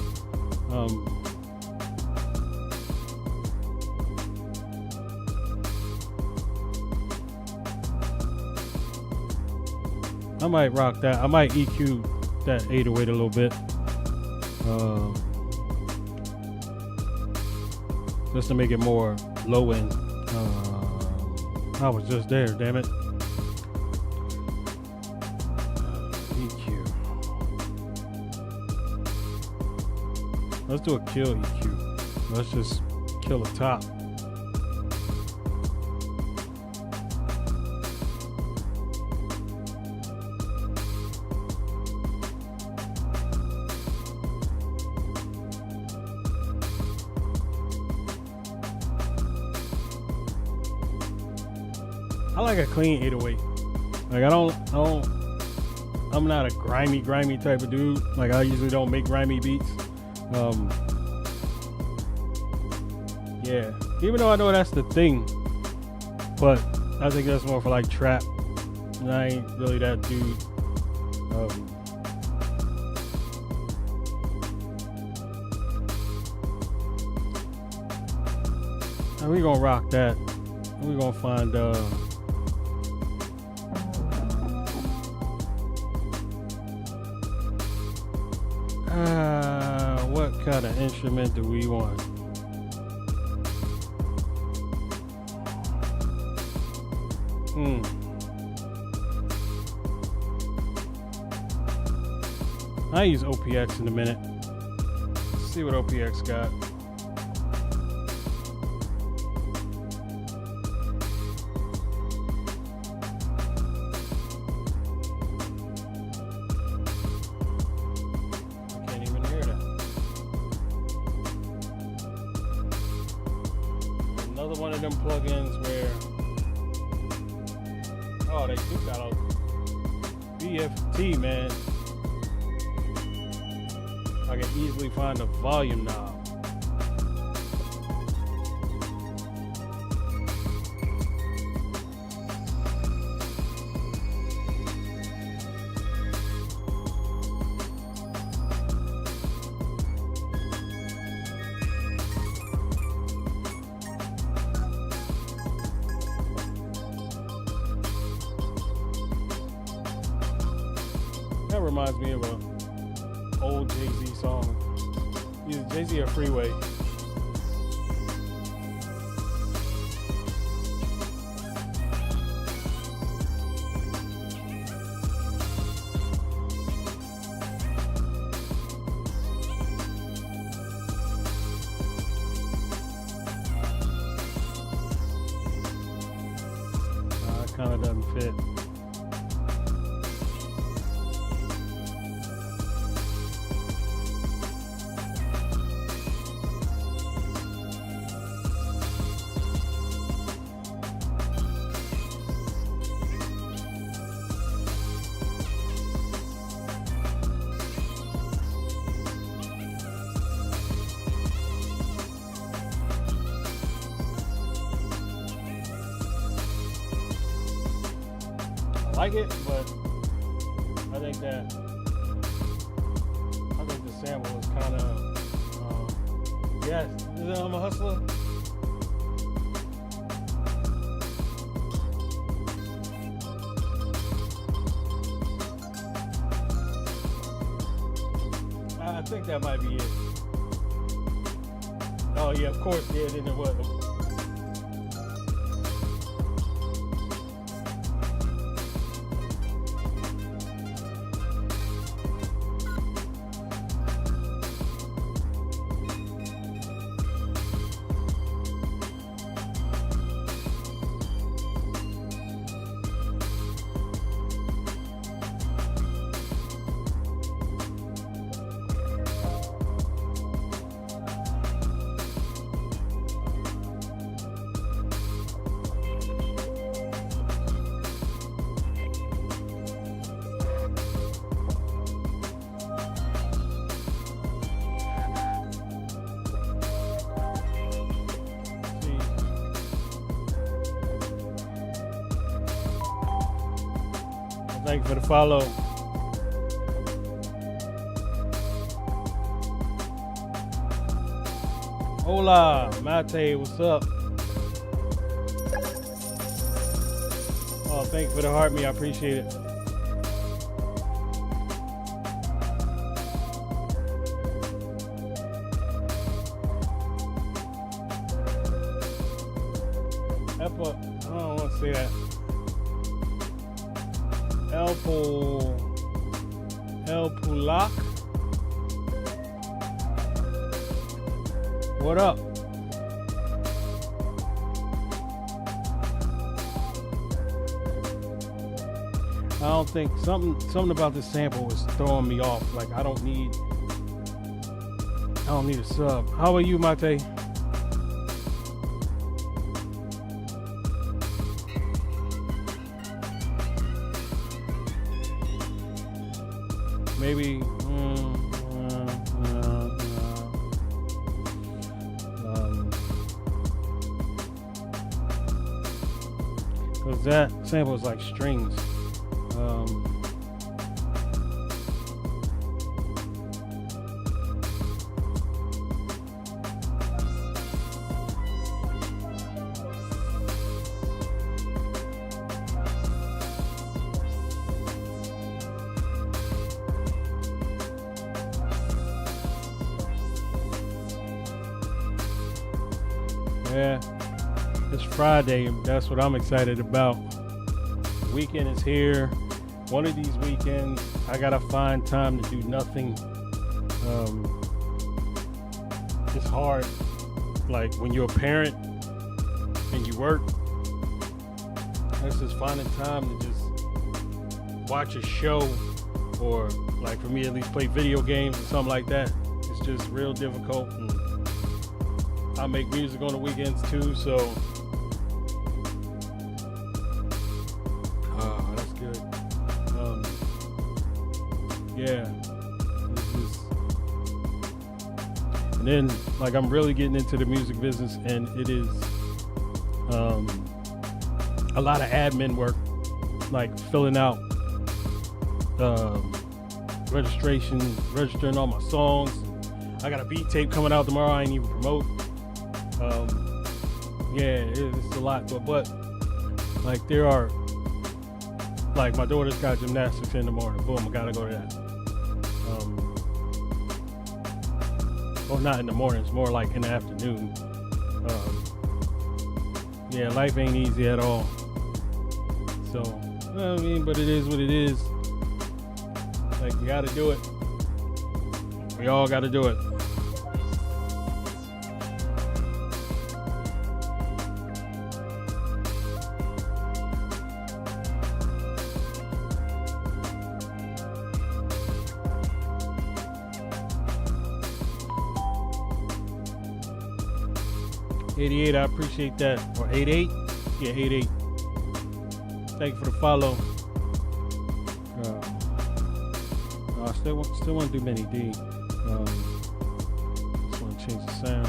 Speaker 1: I might rock that. I might EQ that 808 a little bit. Just to make it more low end. I was just there, damn it. EQ. Let's do a kill EQ. Let's just kill the top. I like a clean 808. Like, I'm not a grimy type of dude. Like, I usually don't make grimy beats. Yeah, even though I know that's the thing, but I think that's more for like trap. And I ain't really that dude. And we gonna rock that. We gonna find what kind of instrument do we want? I use OPX in a minute. Let's see what OPX got. One of them plugins where, oh, they do got a BFT, man. I can easily find the volume knob. That reminds me of a old Jay-Z song. Either Jay-Z or Freeway. kind of doesn't fit. I like it, but I think the sample is kind of yes. Is it I'm a Hustler? I think that might be it. Oh yeah, of course, yeah, then it was. Thank you for the follow. Hola, Mate, what's up? Oh, thank you for the heart me, I appreciate it. I don't want to say that. El Pulak. What up? I don't think something about this sample is throwing me off. Like I don't need a sub. How are you, Mate? Maybe because that sample is like strings. Yeah, it's Friday. That's what I'm excited about. Weekend is here. One of these weekends, I gotta find time to do nothing. It's hard. Like when you're a parent and you work, it's just finding time to just watch a show, or like for me at least play video games or something like that. It's just real difficult. And I make music on the weekends too, so that's good. Yeah, and then like I'm really getting into the music business, and it is a lot of admin work, like filling out registering all my songs. I got a beat tape coming out tomorrow. I ain't even promote. Yeah, it's a lot, but like there are, like my daughter's got gymnastics in the morning. Boom, I gotta go to that. Or not in the morning, it's more like in the afternoon. Yeah, life ain't easy at all. So, I mean, but it is what it is. Like, you gotta do it. We all gotta do it. 88, I appreciate that. Or 88? Yeah, 88. Thank you for the follow. I still want to do Mini D. Just want to change the sound.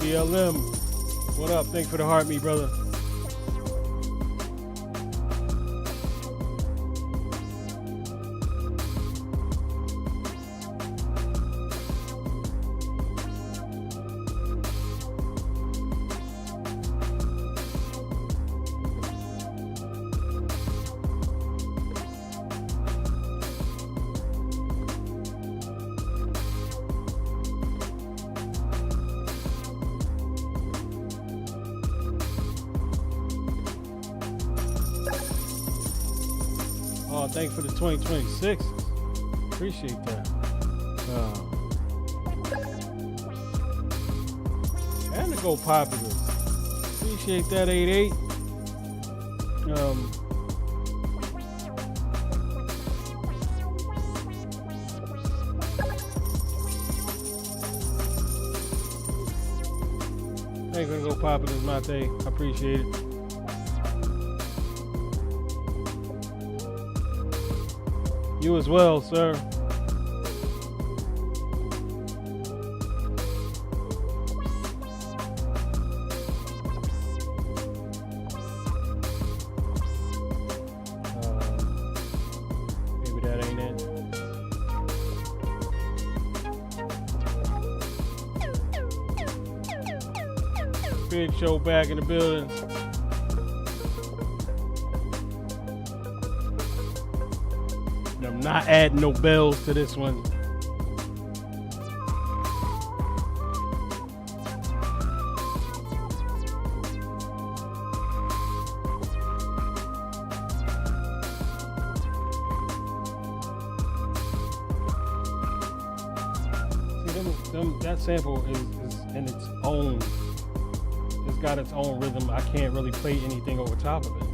Speaker 1: BLM, what up? Thanks for the heart, me brother. Thanks for the 2026. Appreciate that. And to go popular. Appreciate that 88. Thanks for the go popular, Mate. I appreciate it. You as well, sir. Maybe that ain't it. Big Show back in the building. I'm not adding no bells to this one. See, that sample is in its own. It's got its own rhythm. I can't really play anything over top of it.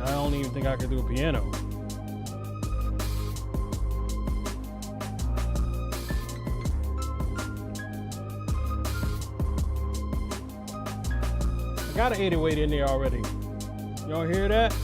Speaker 1: I don't even think I could do a piano. I got an 808 in there already. Y'all hear that?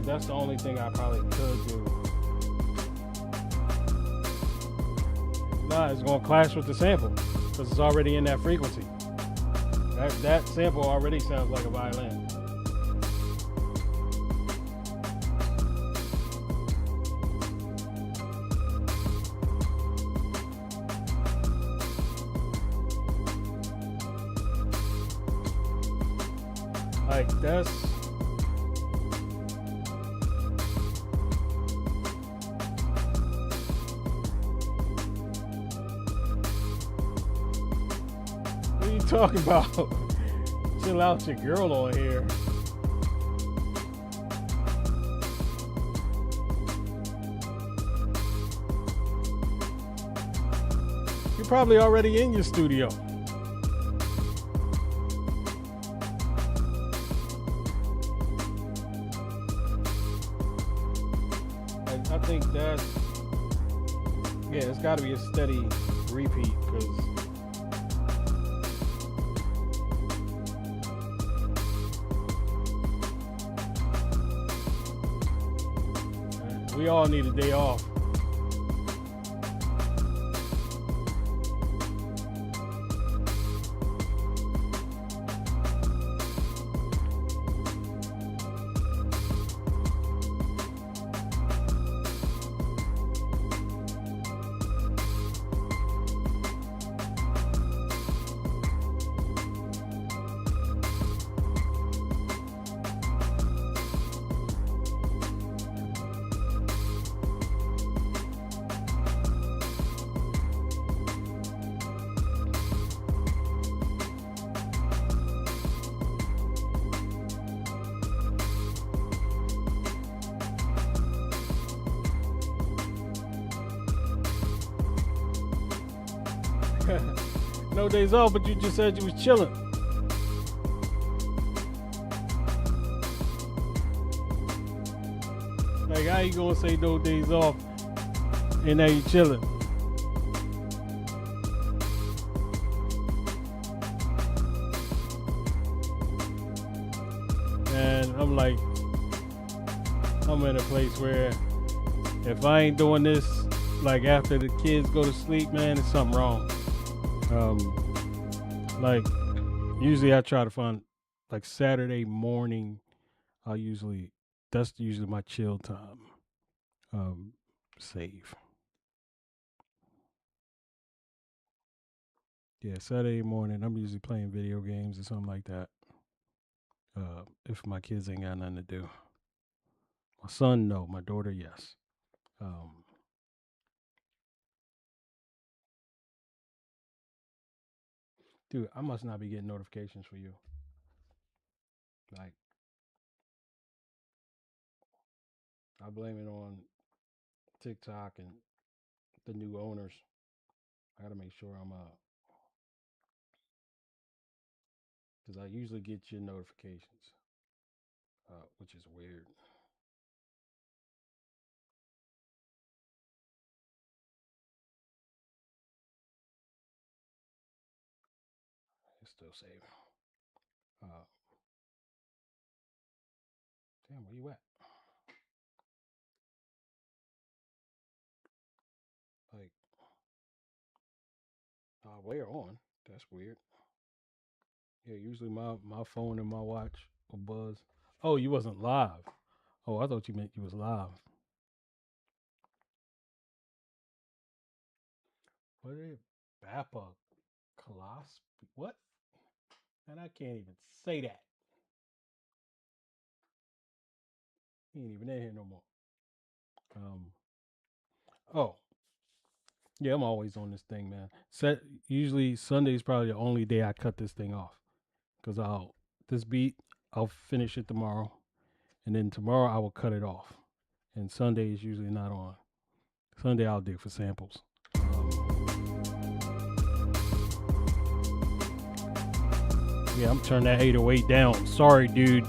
Speaker 1: That's the only thing I probably could do. Nah, it's gonna clash with the sample because it's already in that frequency. That sample already sounds like a violin. Like that's. Talking about chill out your girl on here. You're probably already in your studio. I think that, yeah, it's got to be a steady repeat because we all need a day off. No days off, but you just said you was chilling. Like, how you gonna say no days off and now you chilling? And I'm like, I'm in a place where if I ain't doing this, like after the kids go to sleep, man, there's something wrong. Like usually I try to find like Saturday morning. That's usually my chill time. Save. Yeah, Saturday morning I'm usually playing video games or something like that. If my kids ain't got nothing to do. My son, no. My daughter, yes. Um, Dude, I must not be getting notifications for you. Like, I blame it on TikTok and the new owners. I gotta make sure I'm because I usually get your notifications, which is weird. It's still saving. Uh, Damn, where you at? Like, we're on. That's weird. Yeah, usually my phone and my watch will buzz. Oh, you wasn't live. Oh, I thought you meant you was live. What is it? Bappa Colossus? What? And I can't even say that. He ain't even in here no more. Um. Oh, yeah, I'm always on this thing, man. Usually Sunday's probably the only day I cut this thing off because this beat I'll finish it tomorrow, and then tomorrow I will cut it off. And Sunday is usually not on. Sunday I'll dig for samples. Yeah, I'm turning that 808 down. Sorry, dude.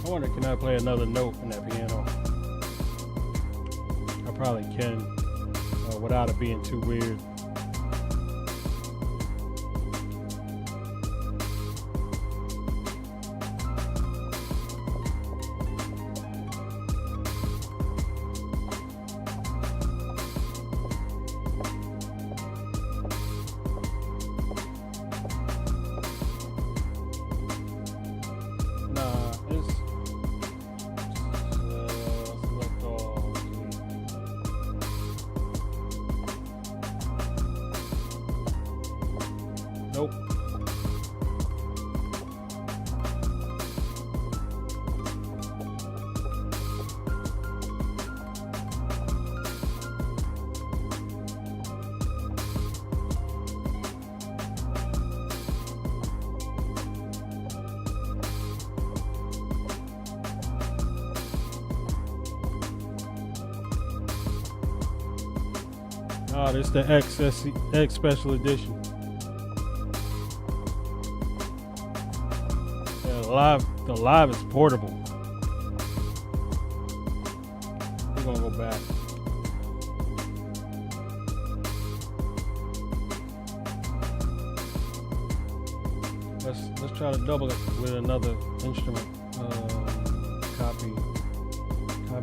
Speaker 1: I wonder, can I play another note in that piano? I probably can, without it being too weird. Nah, it's select all. Nope. Oh, this the X special edition. Yeah, the live is portable. We're gonna go back. Let's try to double it with another instrument. Copy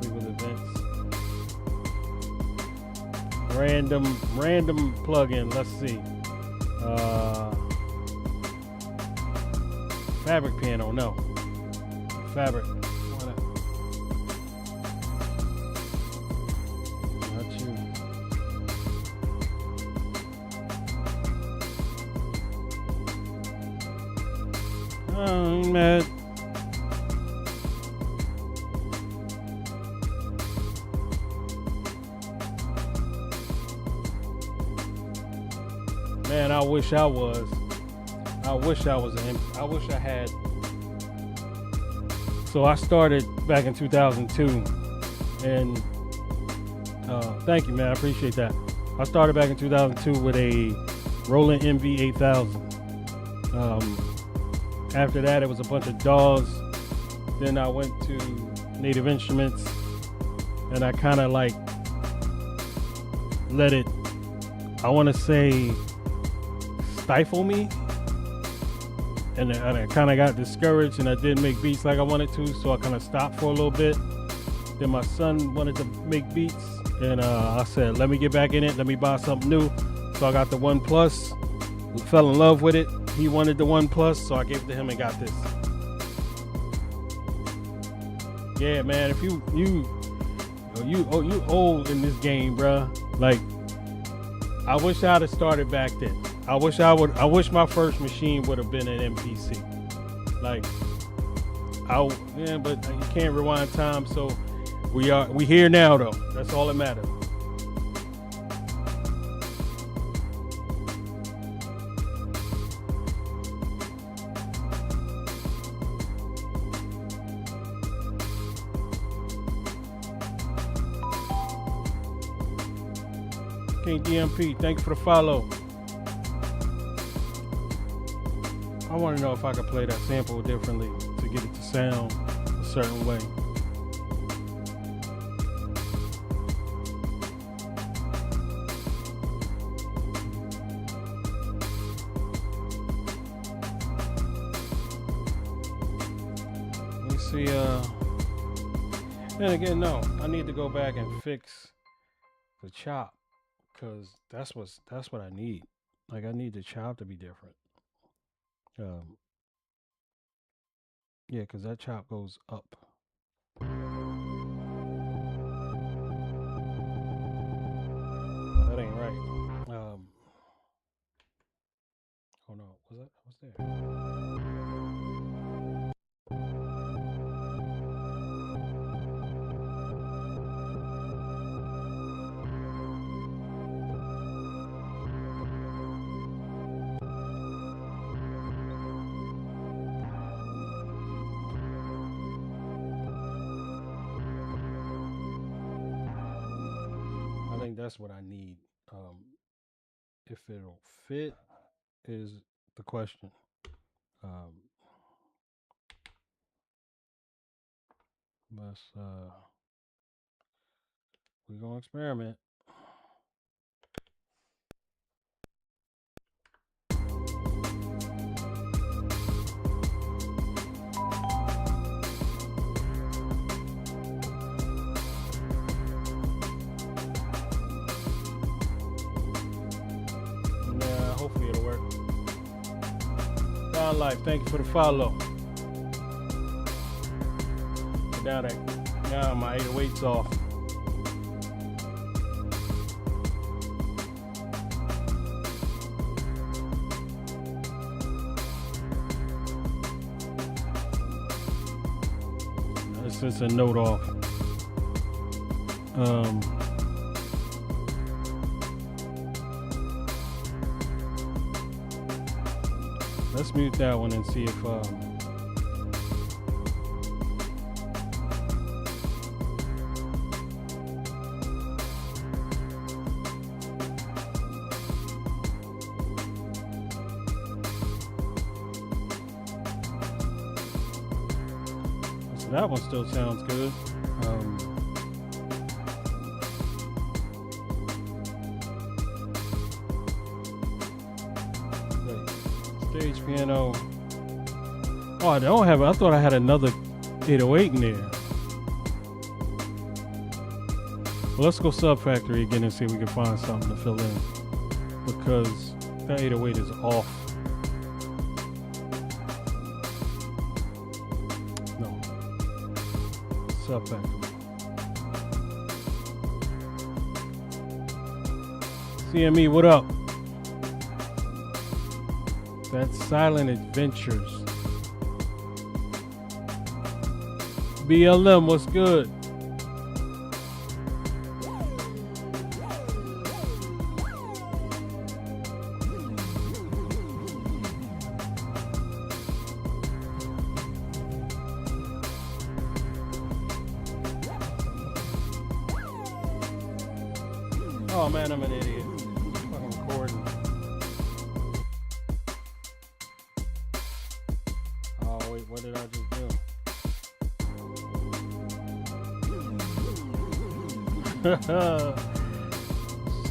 Speaker 1: with events. Random plugin. Let's see. Fabric piano. No. Fabric. Why not? Not you. I'm mad. Man, I wish I was. I wish I was I wish I had. So I started back in 2002, and thank you, man. I appreciate that. I started back in 2002 with a Roland MV 8000. After that, it was a bunch of DAWs. Then I went to Native Instruments, and I kind of like let it, I want to say, stifle me. And I kind of got discouraged, and I didn't make beats like I wanted to, so I kind of stopped for a little bit. Then my son wanted to make beats, and I said, let me get back in it, let me buy something new. So I got the One Plus, fell in love with it. He wanted the One Plus, so I gave it to him and got this. Yeah, man, if you old in this game, bruh. Like, I wish I'd have started back then. I wish my first machine would have been an MPC. Like, but you can't rewind time, so we here now though. That's all that matters. King DMP, thanks for the follow. I want to know if I could play that sample differently to get it to sound a certain way. Let me see. Then again, no, I need to go back and fix the chop, because that's what I need. Like, I need the chop to be different. Yeah, because that chop goes up. That ain't right. Oh no, what's there? That's what I need. If it'll fit is the question. We're gonna experiment. Hopefully it'll work. Down Life, thank you for the follow. Now my 808's off. This is a note off. Let's mute that one and see if so that one still sounds good. Stage piano. Oh, I don't have it. I thought I had another 808 in there. Well, let's go Sub Factory again and see if we can find something to fill in, because that 808 is off. No. Sub Factory. CME, what up? That's Silent Adventures. BLM, what's good? Oh man, I'm an idiot. I'm fucking recording. Oh wait, what did I just do?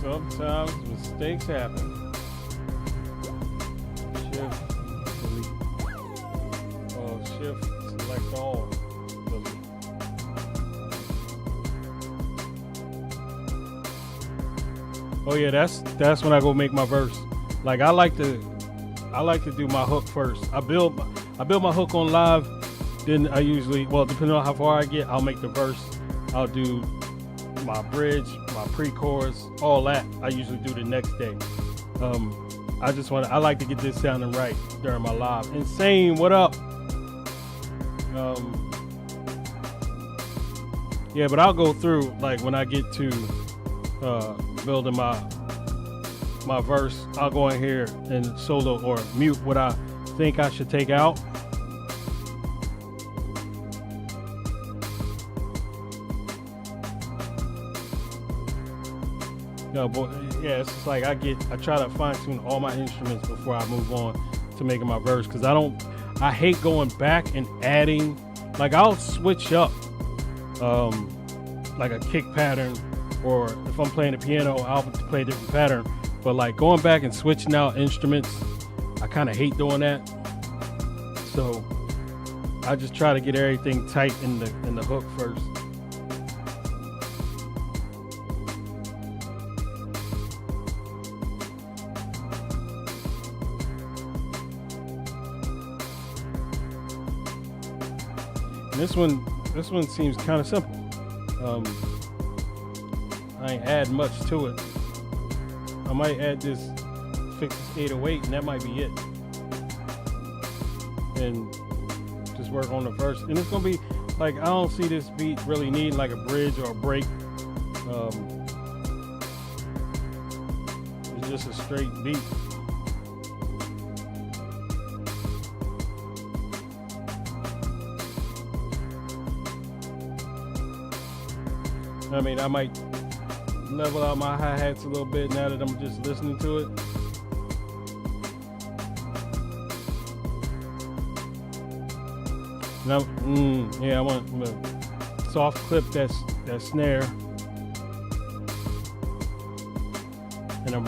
Speaker 1: Sometimes mistakes happen. Shift, delete. Oh, shift, select all. Delete. Oh yeah, that's when I go make my verse. Like I like to do my hook first. I build my hook on live, then I usually, well, depending on how far I get, I'll make the verse. I'll do my bridge, my pre-chorus, all that. I usually do the next day. I like to get this sounding right during my live. Insane, what up? Yeah, but I'll go through, like when I get to building my verse, I'll go in here and solo or mute what I think I should take out. No, but yeah, it's just like I try to fine tune all my instruments before I move on to making my verse, because I hate going back and adding. Like I'll switch up like a kick pattern, or if I'm playing the piano, I'll play a different pattern. But like going back and switching out instruments, I kind of hate doing that. So I just try to get everything tight in the hook first. And this one seems kind of simple. I ain't add much to it. I might add this, fix this 808, and that might be it. And just work on the verse. And it's gonna be like, I don't see this beat really needing like a bridge or a break. It's just a straight beat. I mean, I might level out my hi-hats a little bit now that I'm just listening to it. Now, yeah, I want to soft clip that snare. And I'm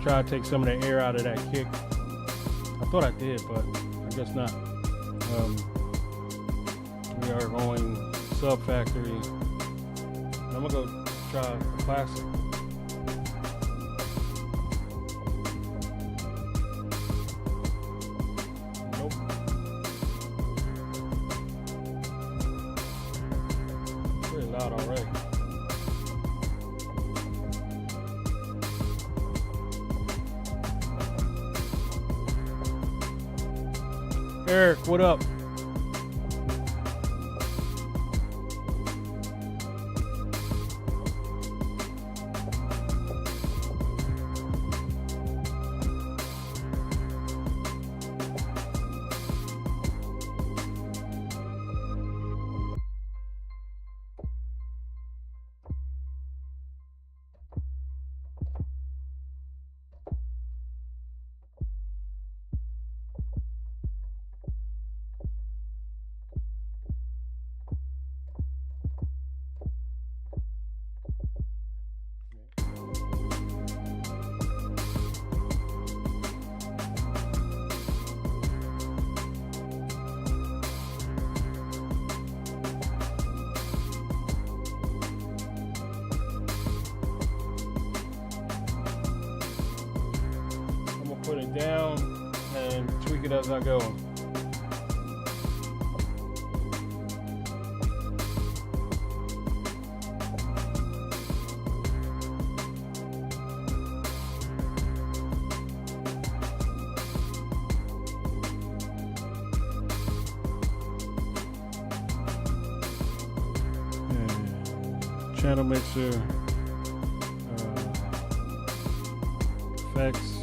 Speaker 1: trying to take some of the air out of that kick. I thought I did, but I guess not. We are going sub factory. I'm gonna go try a classic. Nope. Pretty loud already. Eric, what up? Put it down and tweak it as I go. And channel mixer, effects.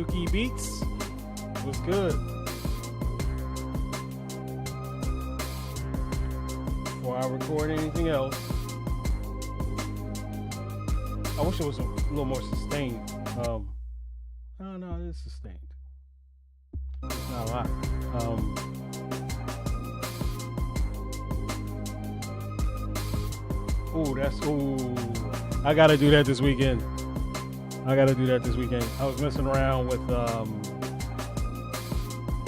Speaker 1: Juki Beats. What's good? Before I record anything else, I wish it was a little more sustained. No, it is sustained. Not a lot. I gotta do that this weekend. I was messing around with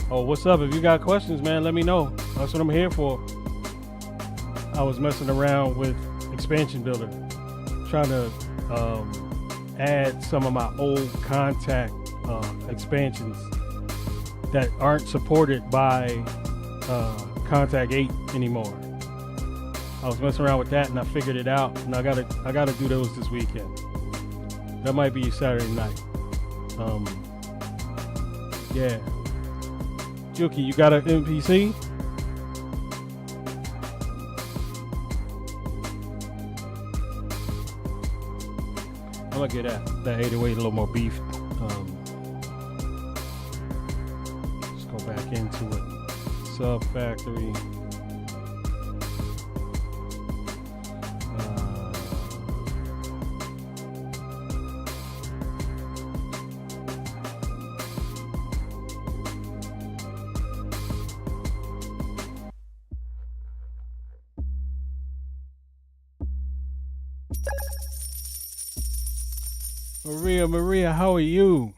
Speaker 1: what's up? If you got questions, man, let me know. That's what I'm here for. I was messing around with Expansion Builder, trying to add some of my old contact expansions that aren't supported by Contact 8 anymore. I was messing around with that and I figured it out, and I gotta do those this weekend. That might be Saturday night. Yeah. Juki, you got an MPC? I'm gonna get that 808 a little more beef. Let's go back into it. Sub Factory. Maria, how are you?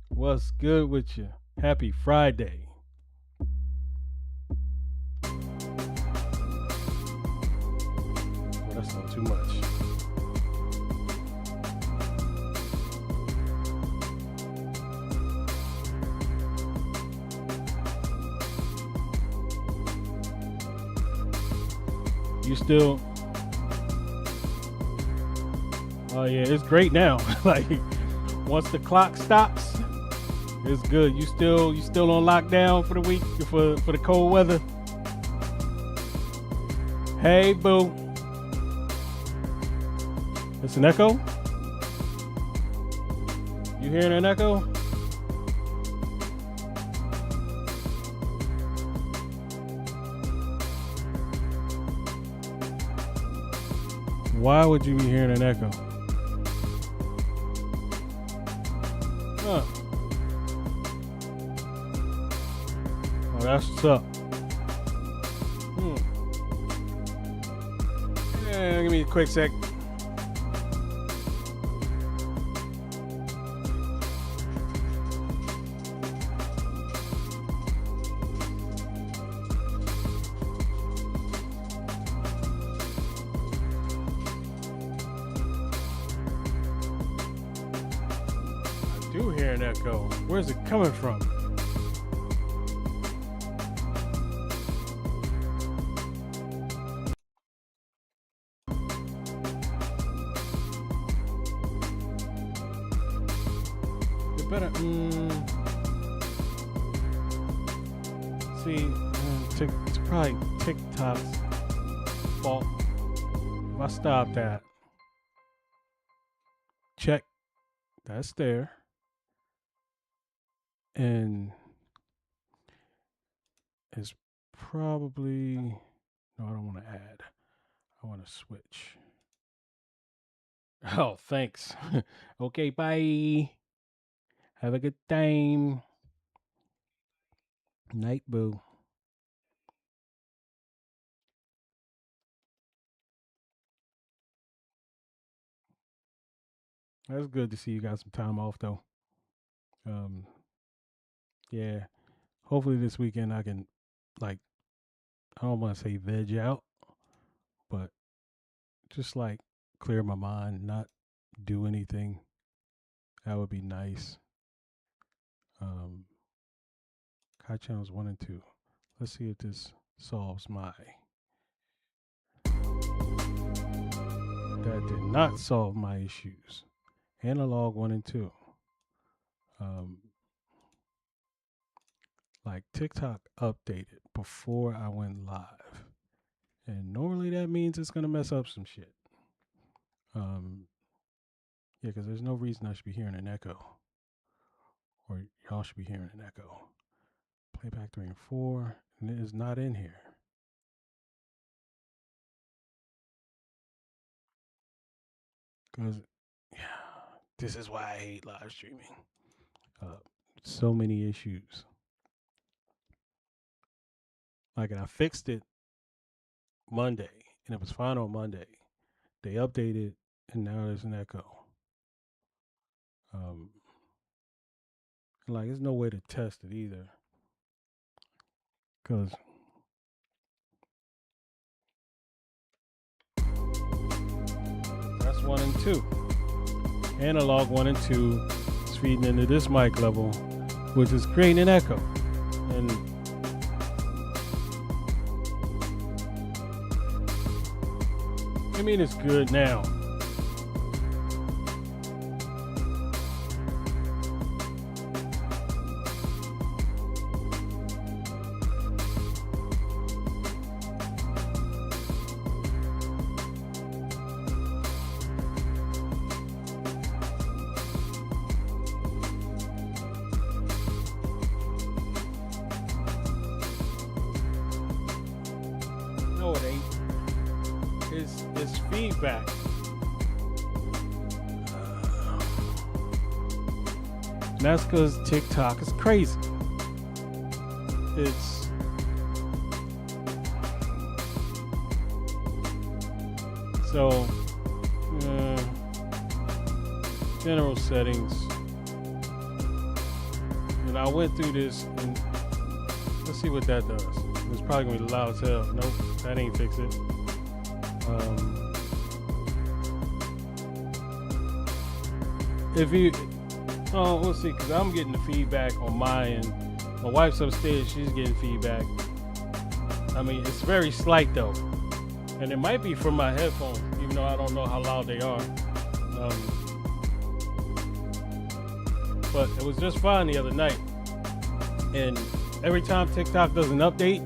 Speaker 1: What's good with you? Happy Friday. Well, that's not too much. You still... Oh yeah, it's great now. Like once the clock stops, it's good. You still on lockdown for the week for the cold weather? Hey boo. It's an echo? You hearing an echo? Why would you be hearing an echo? Huh. Oh, that's what's up. Yeah, give me a quick sec. I do hear an echo. Where's it coming from? Better see, it's probably TikTok's fault. If I stop that, check, that's there, and it's probably, no, I don't want to add, I want to switch. Oh, thanks. Okay, bye. Have a good time. Night, boo. That's good to see you got some time off, though. Yeah. Hopefully this weekend I can, like, I don't want to say veg out, but just like clear my mind, not do anything. That would be nice. Kai channels 1 and 2. Let's see if this solves my... That did not solve my issues. Analog 1 and 2. Like TikTok updated before I went live. And normally that means it's going to mess up some shit. Yeah, because there's no reason I should be hearing an echo, or y'all should be hearing an echo. Playback 3 and 4, and it is not in here. Because, yeah, this is why I hate live streaming. So many issues. Like, and I fixed it Monday, and it was fine on Monday. They updated, and now there's an echo. And like, there's no way to test it either. Because that's 1 and 2. Analog 1 and 2 is feeding into this mic level, which is creating an echo. And I mean, it's good now. No, it ain't. It's feedback. And that's because TikTok is crazy. It's so general settings. And I went through this, and let's see what that does. It's probably gonna be loud as hell. Nope, that ain't fix it. If you, we'll see, because I'm getting the feedback on my end. My wife's upstairs, she's getting feedback. I mean, it's very slight though. And it might be from my headphones, even though I don't know how loud they are. But it was just fine the other night. And every time TikTok does an update,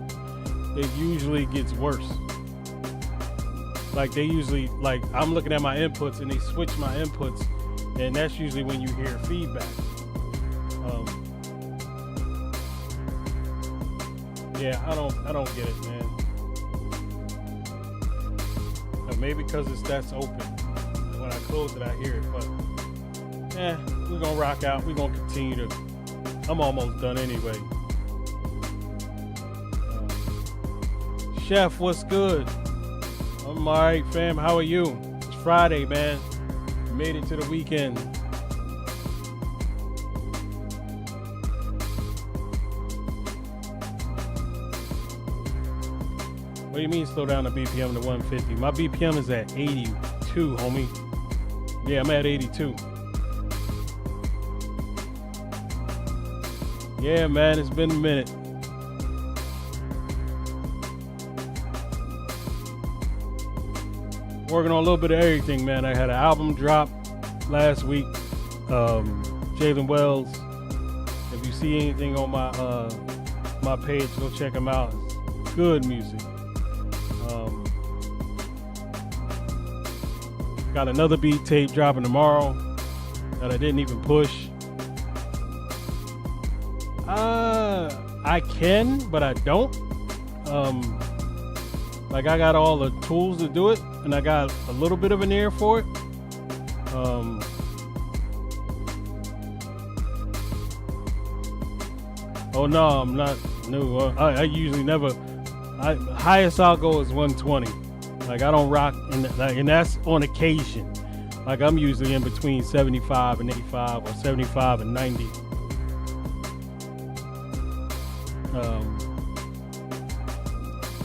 Speaker 1: it usually gets worse. Like they usually, like I'm looking at my inputs and they switch my inputs, and that's usually when you hear feedback. Yeah, I don't get it, man. Maybe because that's open. When I close it, I hear it. But we're gonna rock out. We're gonna continue to. I'm almost done anyway. Chef, what's good? I'm all right, fam. How are you? It's Friday, man. Made it to the weekend. What do you mean slow down the BPM to 150? My BPM is at 82, homie. Yeah, I'm at 82. Yeah, man, it's been a minute. Working on a little bit of everything, man. I had an album drop last week. Jalen Wells. If you see anything on my page, go check him out. It's good music. Got another beat tape dropping tomorrow that I didn't even push. I can, but I don't. Like I got all the tools to do it, and I got a little bit of an ear for it. Oh no, I'm not new. I usually never. Highest I'll go is 120. Like I don't rock, and that's on occasion. Like I'm usually in between 75 and 85, or 75 and 90.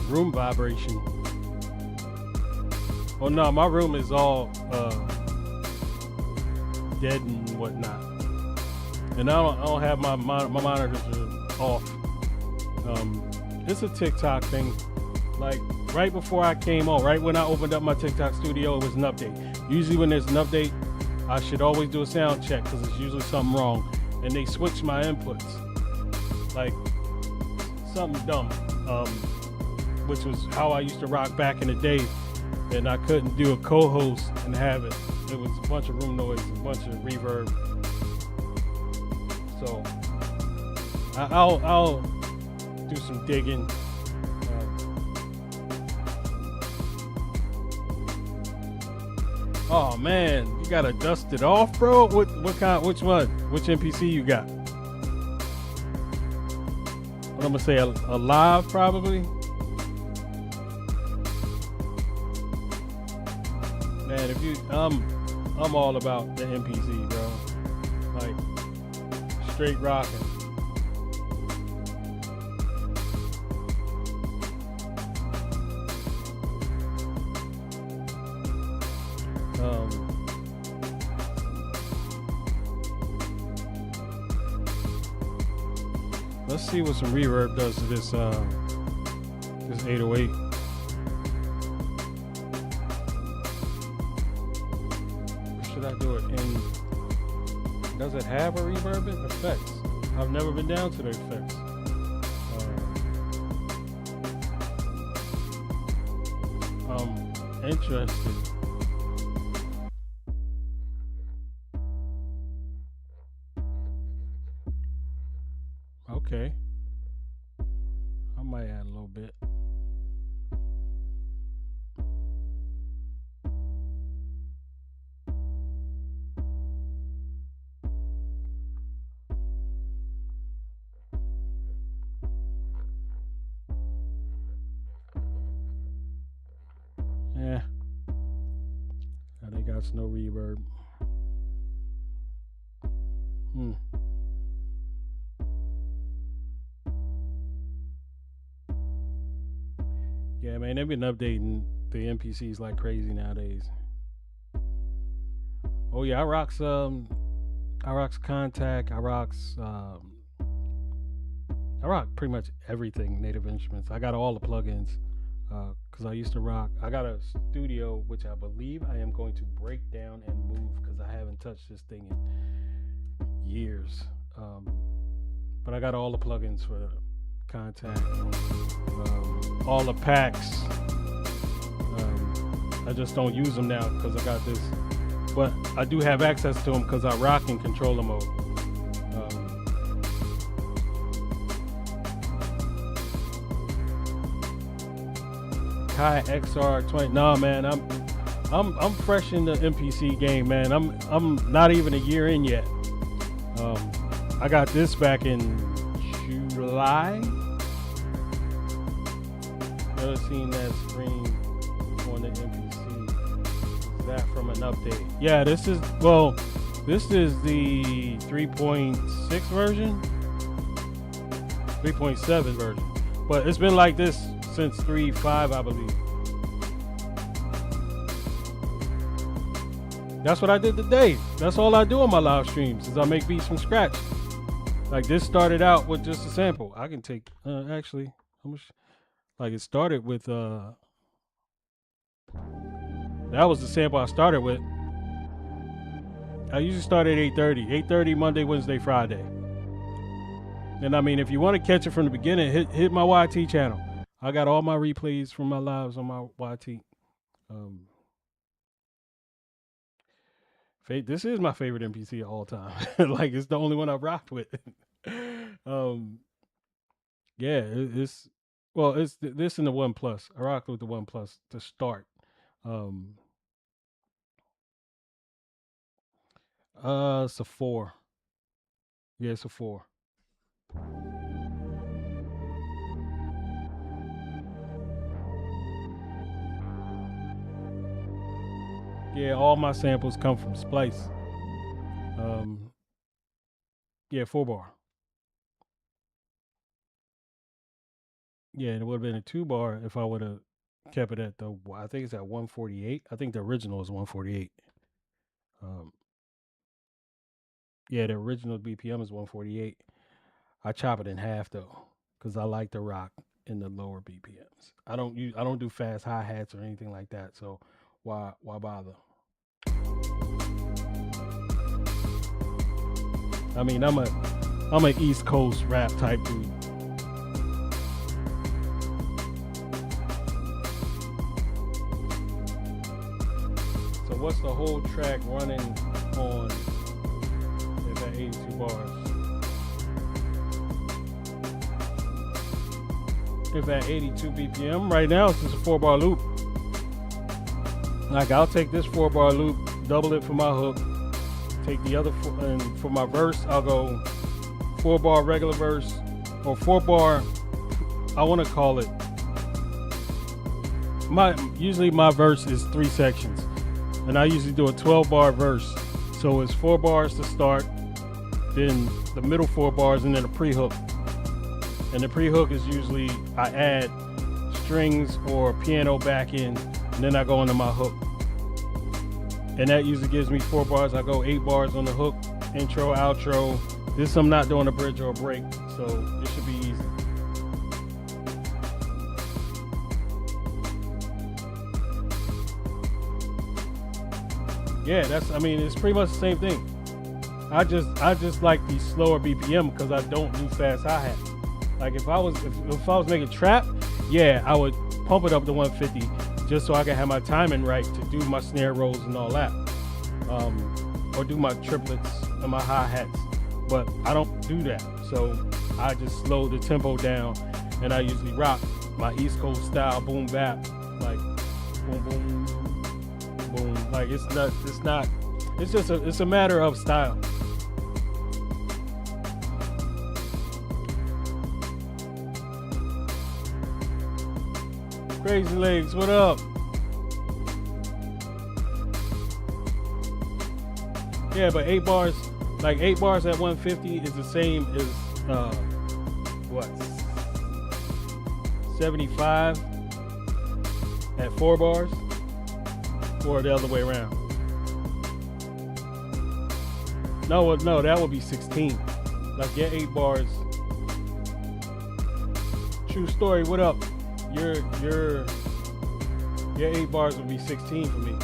Speaker 1: Room vibration. Oh no, my room is all dead and whatnot, and I don't have my monitors are off. It's a TikTok thing. Like right before I came on, right when I opened up my TikTok studio, it was an update. Usually when there's an update, I should always do a sound check because it's usually something wrong, and they switch my inputs. Like something dumb, which was how I used to rock back in the day, and I couldn't do a co-host and have it it was a bunch of room noise, a bunch of reverb. So I'll do some digging. Oh man, you gotta dust it off, bro. What kind? Which one? Which MPC you got? I'm gonna say a live, probably. Man, if you, I'm all about the MPC, bro. Like straight rocking. Let's see what some reverb does to this 808. Should I do it in? Does it have a reverb in effects? I've never been down to the effects. I'm interested. Okay. I might add a little bit. Yeah. They got no reverb. Yeah, man, they've been updating the MPCs like crazy nowadays. Oh yeah, I rocks Contact, I rock pretty much everything Native Instruments. I got all the plugins because I used to rock. I got a studio which I believe I am going to break down and move because I haven't touched this thing in years. But I got all the plugins for Contact, all the packs. I just don't use them now because I got this, but I do have access to them because I rock in controller mode. Kai XR20. Nah, man, I'm fresh in the MPC game, man. I'm not even a year in yet. I got this back in July. Never seen that screen on the MPC. Is that from an update? Yeah, this is the 3.6 version, 3.7 version. But it's been like this since 3.5, I believe. That's what I did today. That's all I do on my live streams is I make beats from scratch. Like this started out with just a sample. I can take actually how much. Like it started with that was the sample I started with. I usually start at 8:30 Monday, Wednesday, Friday. And I mean, if you want to catch it from the beginning, hit my YT channel. I got all my replays from my lives on my YT. This is my favorite MPC of all time. Like it's the only one I've rocked with. Yeah, it's this and the One Plus. I rocked with the One Plus to start. It's a 4. Yeah, it's a 4. Yeah, all my samples come from Splice. Yeah, 4-bar. Yeah, and it would have been a 2-bar if I would have kept it at I think it's at 148. I think the original is 148. Yeah, the original BPM is 148. I chop it in half though, because I like to rock in the lower BPMs. I don't do fast hi-hats or anything like that. So why bother? I mean, I'm an East Coast rap type dude. So what's the whole track running on if at 82 bars? If at 82 BPM, right now it's just a 4-bar loop. Like I'll take this 4-bar loop, double it for my hook, take the other, and for my verse, I'll go 4-bar regular verse, or 4-bar, I want to call it, usually my verse is 3 sections, and I usually do a 12-bar verse. So it's 4 bars to start, then the middle 4 bars, and then a pre-hook. And the pre-hook is usually, I add strings or piano back in, and then I go into my hook. And that usually gives me 4 bars. I go 8 bars on the hook, intro, outro. This I'm not doing a bridge or a break, so this should be easy. Yeah, it's pretty much the same thing. I just like the slower BPM because I don't do fast hi-hat. Like if I was making trap, yeah, I would pump it up to 150 just so I can have my timing right to do my snare rolls and all that, or do my triplets and my hi-hats. But I don't do that, so I just slow the tempo down, and I usually rock my East Coast style boom bap, like boom boom boom. Like it's a matter of style. Crazy Legs, what up? Yeah, but 8 bars, like 8 bars at 150 is the same as what? 75 at 4 bars, or the other way around? No, that would be 16. Like your 8 bars. True story, what up? Your 8 bars would be 16 for me.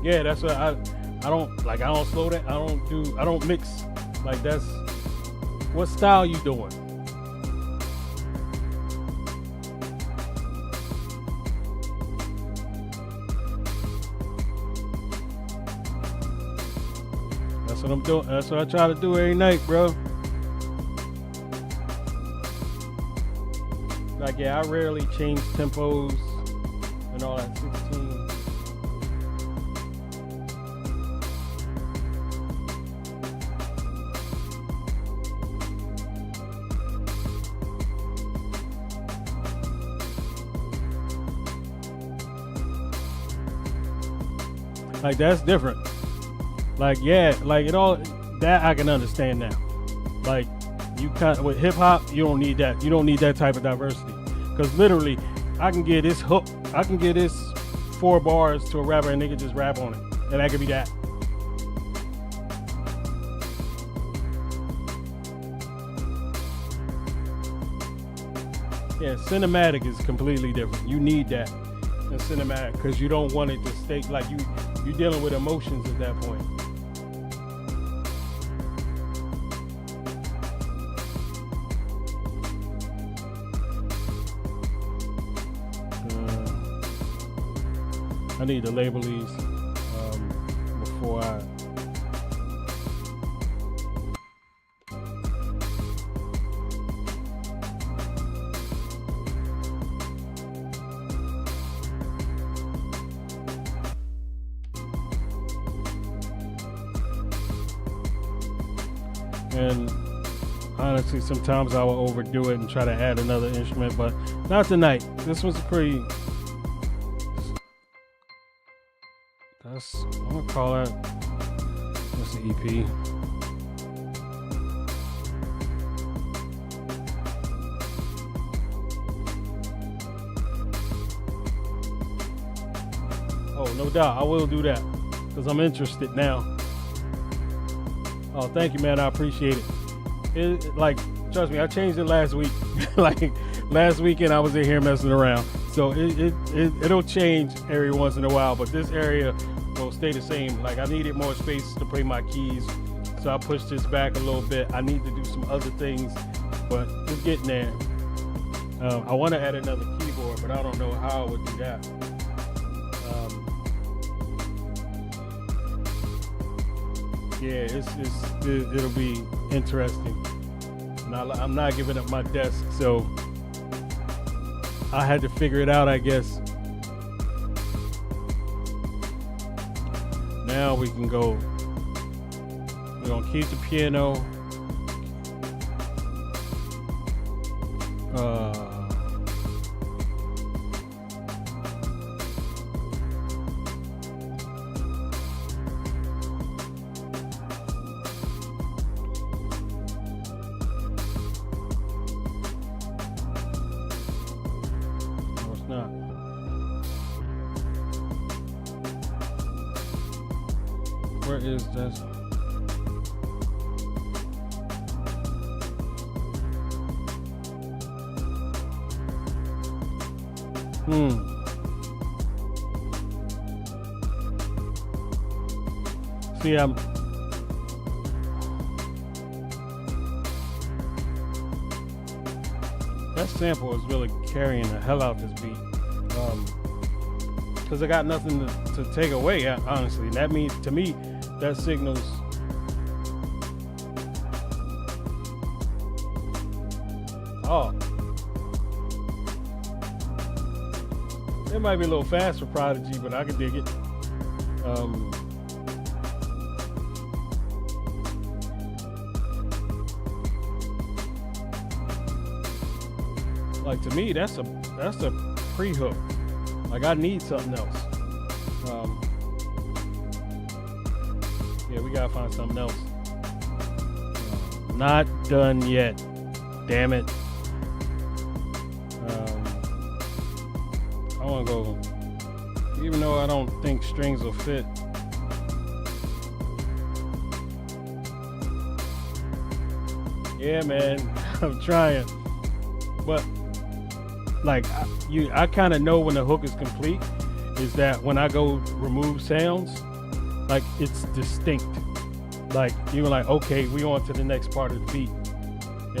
Speaker 1: Yeah, that's what I don't slow that. I don't mix. Like that's, what style you doing? That's what I'm doing. That's what I try to do every night, bro. Like, yeah, I rarely change tempos and all that. 16. Like, that's different. Like, yeah, like it all, that I can understand now. Like, you kind of, with hip hop, you don't need that. You don't need that type of diversity. Because literally, I can get this hook, I can get this 4 bars to a rapper and they can just rap on it. And that could be that. Yeah, cinematic is completely different. You need that in cinematic because you don't want it to stay, like you're dealing with emotions at that point. I need to label these before I. And honestly, sometimes I will overdo it and try to add another instrument, but not tonight. This was a pretty. I'm gonna call that. What's the EP? Oh, no doubt, I will do that because I'm interested now. Oh, thank you, man. I appreciate it. Like, trust me, I changed it last week. Like last weekend, I was in here messing around. So it'll change every once in a while, but this area will stay the same. Like, I needed more space to play my keys, so I pushed this back a little bit. I need to do some other things, but it's getting there. I want to add another key keyboard, but I don't know how I would do that. Yeah, it'll be interesting. And I'm not giving up my desk, so I had to figure it out, I guess. Now we can go. We're gonna keep the piano. No, it's not. Where is this? See, that sample is really carrying the hell out this beat. Because I got nothing to take away, honestly. And that means, to me, that signals it might be a little fast for Prodigy, but I can dig it. Like, to me, that's a pre-hook. Like, I need something else. Yeah, we gotta find something else. Not done yet. Damn it. I wanna go, even though I don't think strings will fit. Yeah, man, I'm trying. But like, I kind of know when the hook is complete is that when I go remove sounds, like, it's distinct. Like, you're like, okay, we on to the next part of the beat.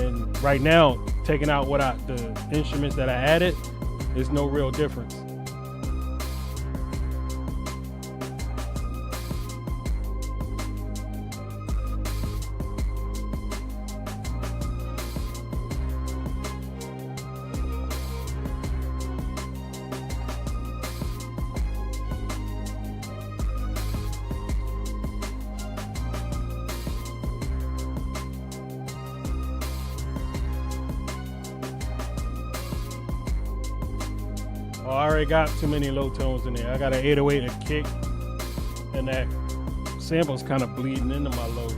Speaker 1: And right now, taking out the instruments that I added, there's no real difference. Oh, I already got too many low tones in there. I got an 808, a kick, and that sample's kind of bleeding into my lows.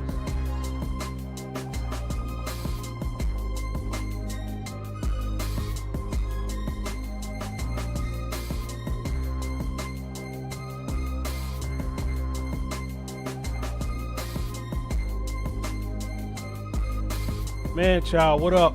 Speaker 1: Man, child, what up?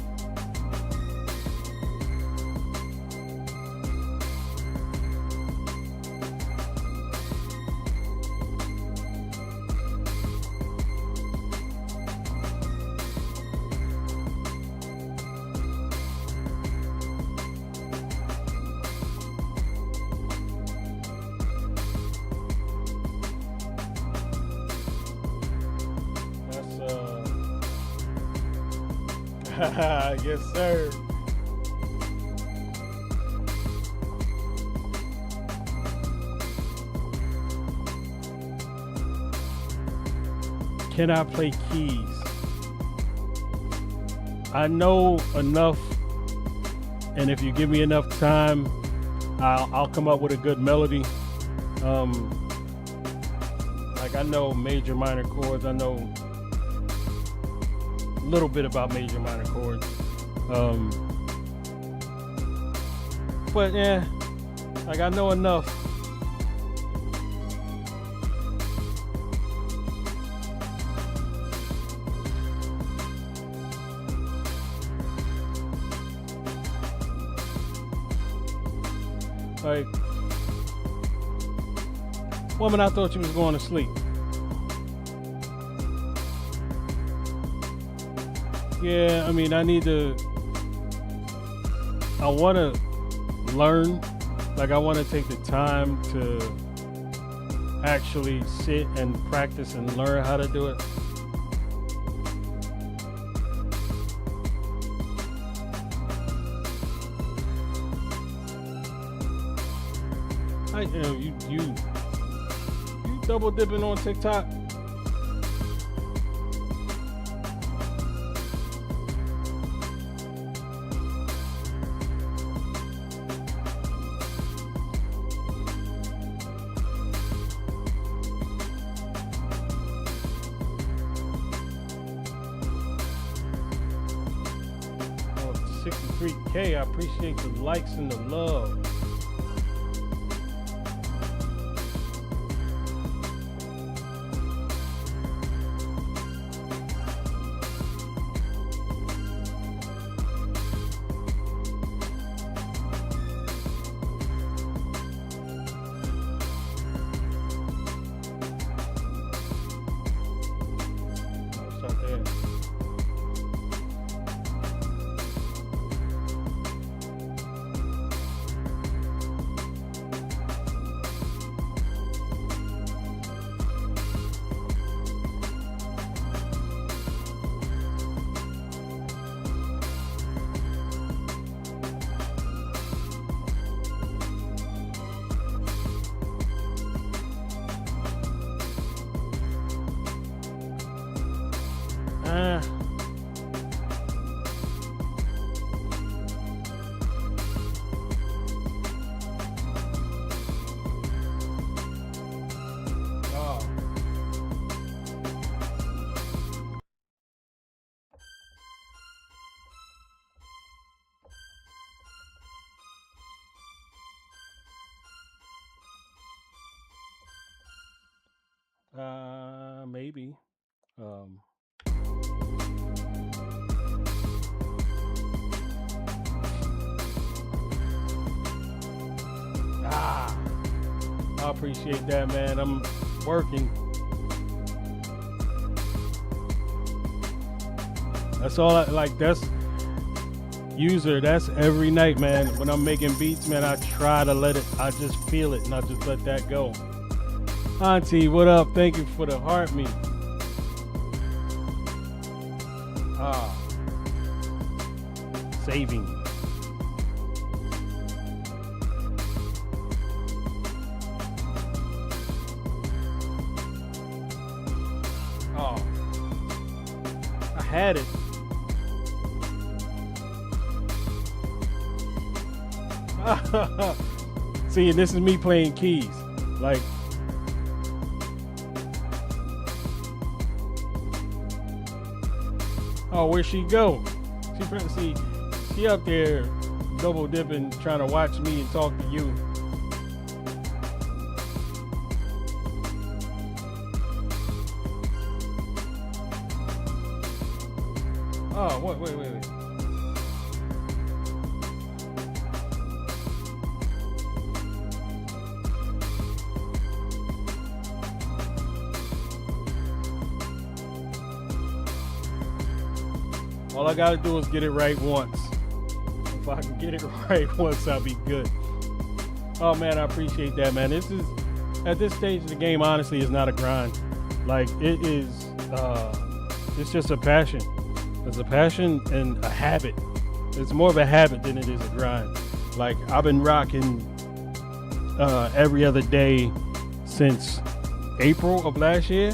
Speaker 1: Yes, sir. Can I play keys? I know enough, and if you give me enough time, I'll come up with a good melody. Like, I know major minor chords. I know a little bit about major minor chords. But yeah, like, I know enough. Like, woman, I thought you was going to sleep. Yeah, I mean, I want to learn. Like I want to take the time to actually sit and practice and learn how to do it. You double dipping on TikTok? Oh, 63K. I appreciate the likes and the love. Maybe. I appreciate that, man. I'm working. That's all I like. That's user. That's every night, man. When I'm making beats, man, I try to let it, I just feel it and I just let that go. Auntie, what up? Thank you for the heart me. Saving. I had it. See, this is me playing keys. Like, oh, where'd she go? She up there double dipping, trying to watch me and talk to you. Oh, wait. All I gotta do is get it right once. If I can get it right once, I'll be good. Oh man, I appreciate that, man. This is, at this stage of the game, honestly, is not a grind. Like, it is, it's just a passion. It's a passion and a habit. It's more of a habit than it is a grind. Like, I've been rocking every other day since April of last year.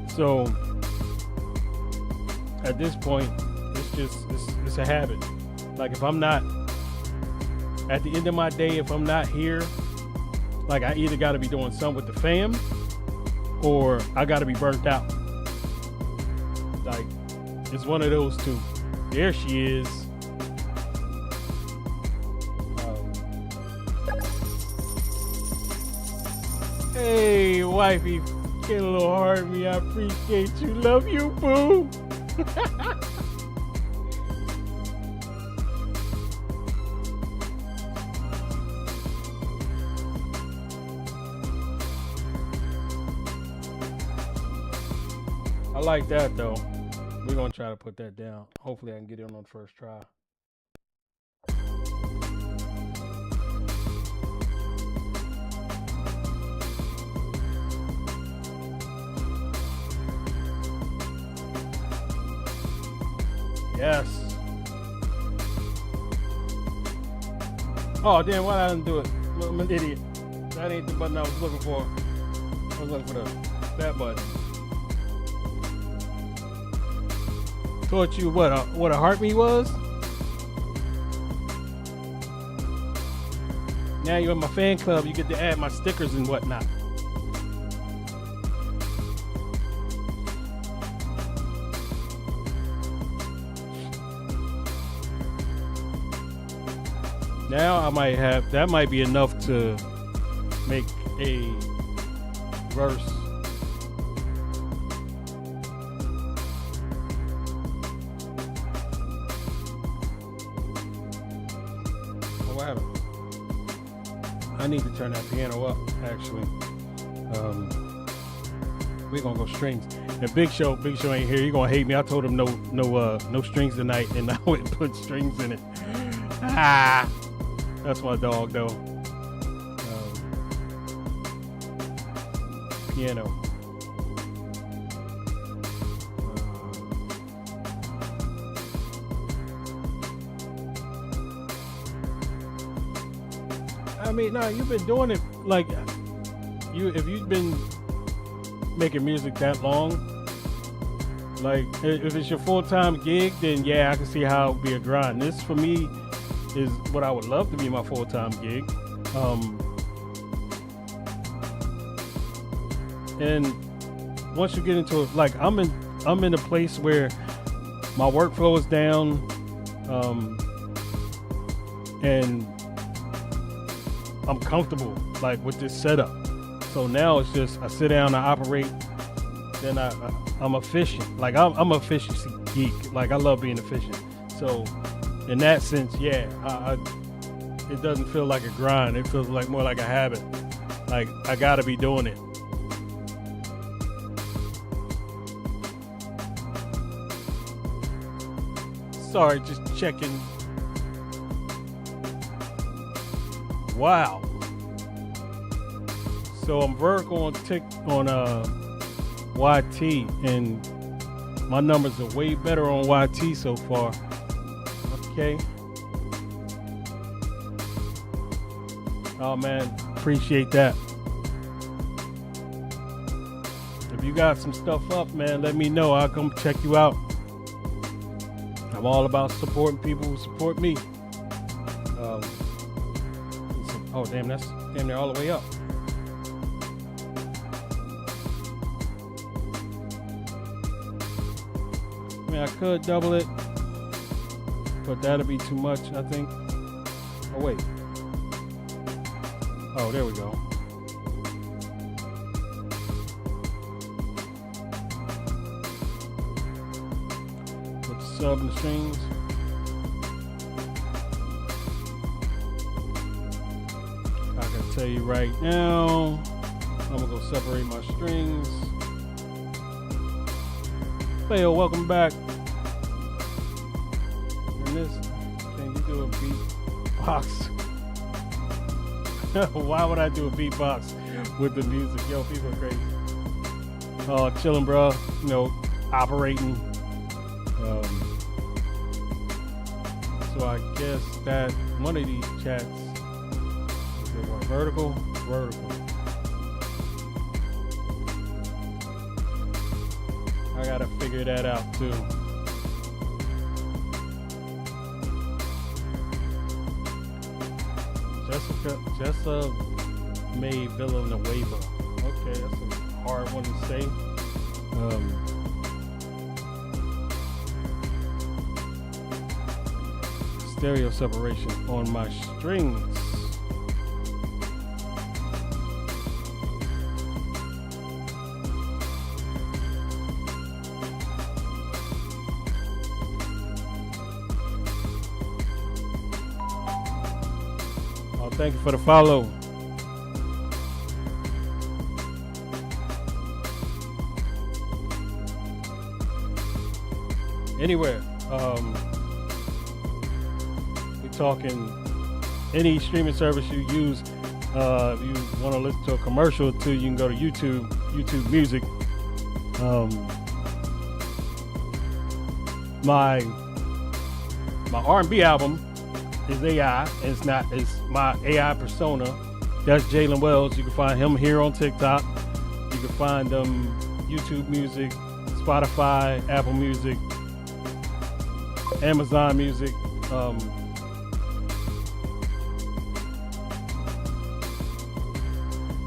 Speaker 1: So at this point, it's a habit. Like, if I'm not, at the end of my day, if I'm not here, like, I either got to be doing something with the fam or I got to be burnt out. Like, it's one of those two. There she is. Hey, wifey, get a little hard at me. I appreciate you. Love you, boo. I like that, though. We're going to try to put that down. Hopefully I can get it on the first try. Yes. Oh damn! Why I didn't do it? I'm an idiot. That ain't the button I was looking for. I was looking for that button. Taught you what a heartbeat was. Now you're in my fan club. You get to add my stickers and whatnot. Now I might have, that might be enough to make a verse. Oh, what happened? I need to turn that piano up, actually. We're gonna go strings. And Big Show ain't here. He gonna hate me. I told him no strings tonight, and I wouldn't put strings in it. Ah, that's my dog though. Piano. I mean, nah, you've been doing it like if you've been making music that long, like if it's your full-time gig, then yeah, I can see how it'd be a grind. This for me is what I would love to be my full-time gig. And once you get into it, like I'm in a place where my workflow is down, and I'm comfortable like with this setup. So now it's just I sit down, I operate, then I'm efficient. Like I'm an efficiency geek. Like I love being efficient. So in that sense, yeah, it doesn't feel like a grind. It feels like more like a habit. Like I gotta be doing it. Sorry, just checking. Wow. So I'm vertical on YT, and my numbers are way better on YT so far. Okay. Oh man, appreciate that. If you got some stuff up, man, let me know. I'll come check you out. I'm all about supporting people who support me. Oh damn, that's damn near all the way up. I mean, I could double it, but that'll be too much, I think. Oh wait. Oh, there we go. Put the sub and the strings. I can tell you right now, I'm gonna go separate my strings. Fail, welcome back. And this, can you do a beatbox? Why would I do a beatbox with the music? Yo, people are crazy. Oh, chilling, bro. You know, operating. So I guess that one of these chats is it what, vertical. I gotta figure that out too. Jessa May Villanueva. Okay, that's a hard one to say. Stereo separation on my strings. Thank you for the follow. Anywhere. We're talking any streaming service you use. If you want to listen to a commercial too, you can go to YouTube Music. My My R&B album is AI, and it's not. It's my AI persona. That's Jalen Wells. You can find him here on TikTok. You can find YouTube Music, Spotify, Apple Music, Amazon Music.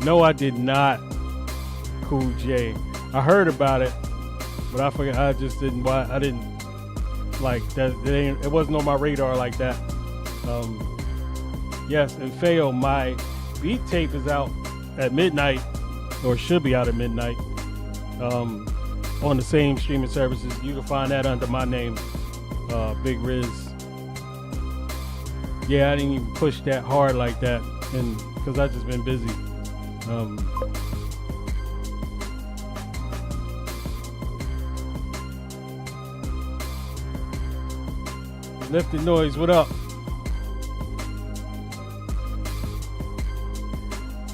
Speaker 1: No, I did not. Cool J. I heard about it, but I forgot. I just didn't. I didn't like that. It wasn't on my radar like that. Yes, and Fail, my beat tape is out at midnight, or should be out at midnight, on the same streaming services. You can find that under my name, Big Riz. Yeah, I didn't even push that hard like that, and because I just been busy. Lifted Noise, what up?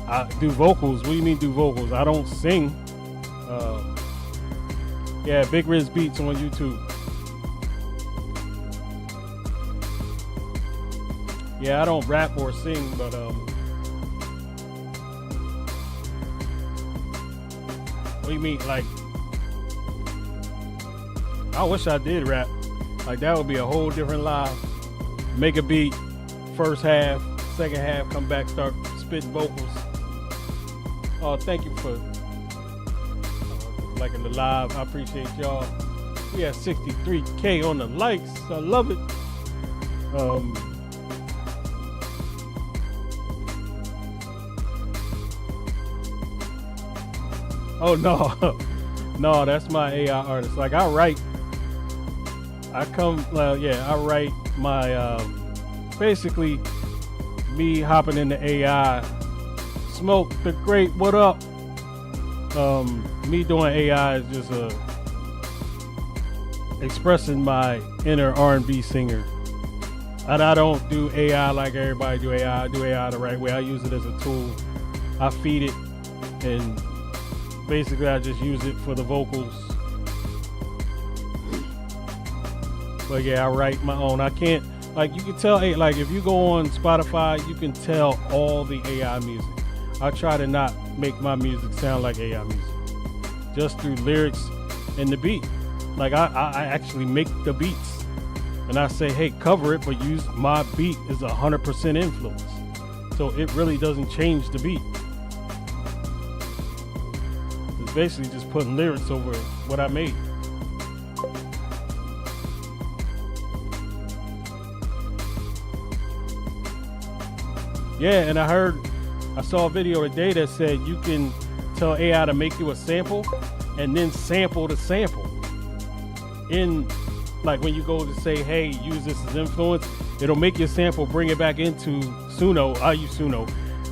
Speaker 1: I do vocals. What do you mean do vocals? I don't sing. Yeah, Big Riz Beats on YouTube. Yeah, I don't rap or sing, but what do you mean? Like, I wish I did rap. Like, that would be a whole different live. Make a beat, first half, second half, come back, start spitting vocals. Oh, thank you for liking the live. I appreciate y'all. We have 63K on the likes. I love it. Oh no, no, that's my AI artist. Like, I write. I write my basically me hopping into AI. Smoke the Great, what up? Me doing AI is just expressing my inner R&B singer. And I don't do AI like everybody do AI. I do AI the right way. I use it as a tool. I feed it, and basically I just use it for the vocals. But yeah, I write my own. I can't, like, you can tell, like, if you go on Spotify, you can tell all the AI music. I try to not make my music sound like AI music, just through lyrics and the beat. Like, I actually make the beats, and I say, hey, cover it, but use my beat as 100% influence. So it really doesn't change the beat. It's basically just putting lyrics over what I made. Yeah, and I saw a video today that said you can tell AI to make you a sample and then sample the sample. In, like, when you go to say, hey, use this as influence, it'll make your sample, bring it back into Suno. I use Suno,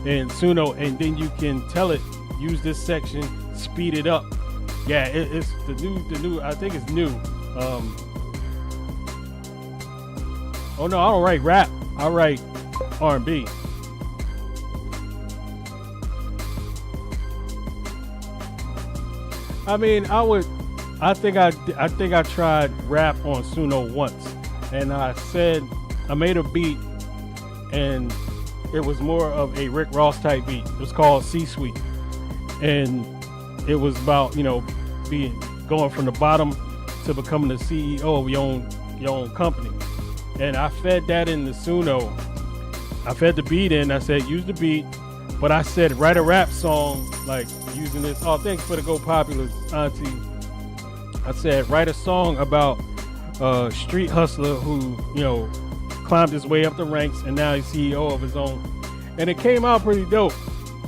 Speaker 1: and then you can tell it, use this section, speed it up. Yeah, it's the new, I think it's new. Oh no, I don't write rap. I write R&B. I mean, I think I tried rap on Suno once, and I made a beat, and it was more of a Rick Ross type beat. It was called C-Suite, and it was about, going from the bottom to becoming the CEO of your own company. And I fed that into Suno. I fed the beat in. I said, use the beat, but I said, write a rap song, like, using this. Oh, thanks for the Go Populars, Auntie. I said, write a song about a street hustler who, climbed his way up the ranks, and now he's CEO of his own. And it came out pretty dope.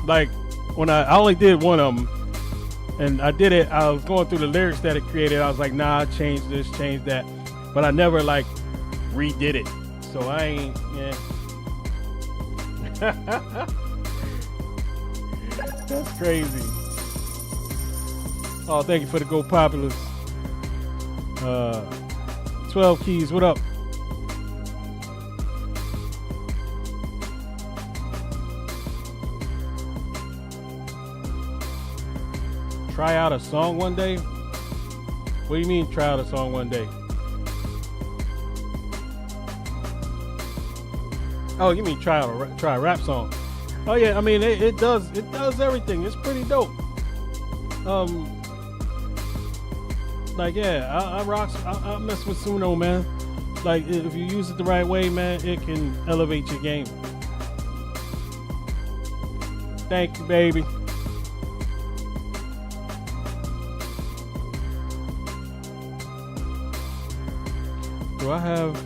Speaker 1: Like, when I only did one of them, and I did it, I was going through the lyrics that it created. I was like, nah, change this, change that. But I never, like, redid it. So I ain't, yeah. That's crazy. Oh, thank you for the Go Populars. 12 Keys, what up? Try out a song one day? What do you mean try out a song one day? Oh, you mean try a rap song? Oh yeah, I mean it does everything. It's pretty dope. Um, like yeah, I rocks. I mess with Suno, man. Like if you use it the right way, man, it can elevate your game. Thank you, baby. Do I have?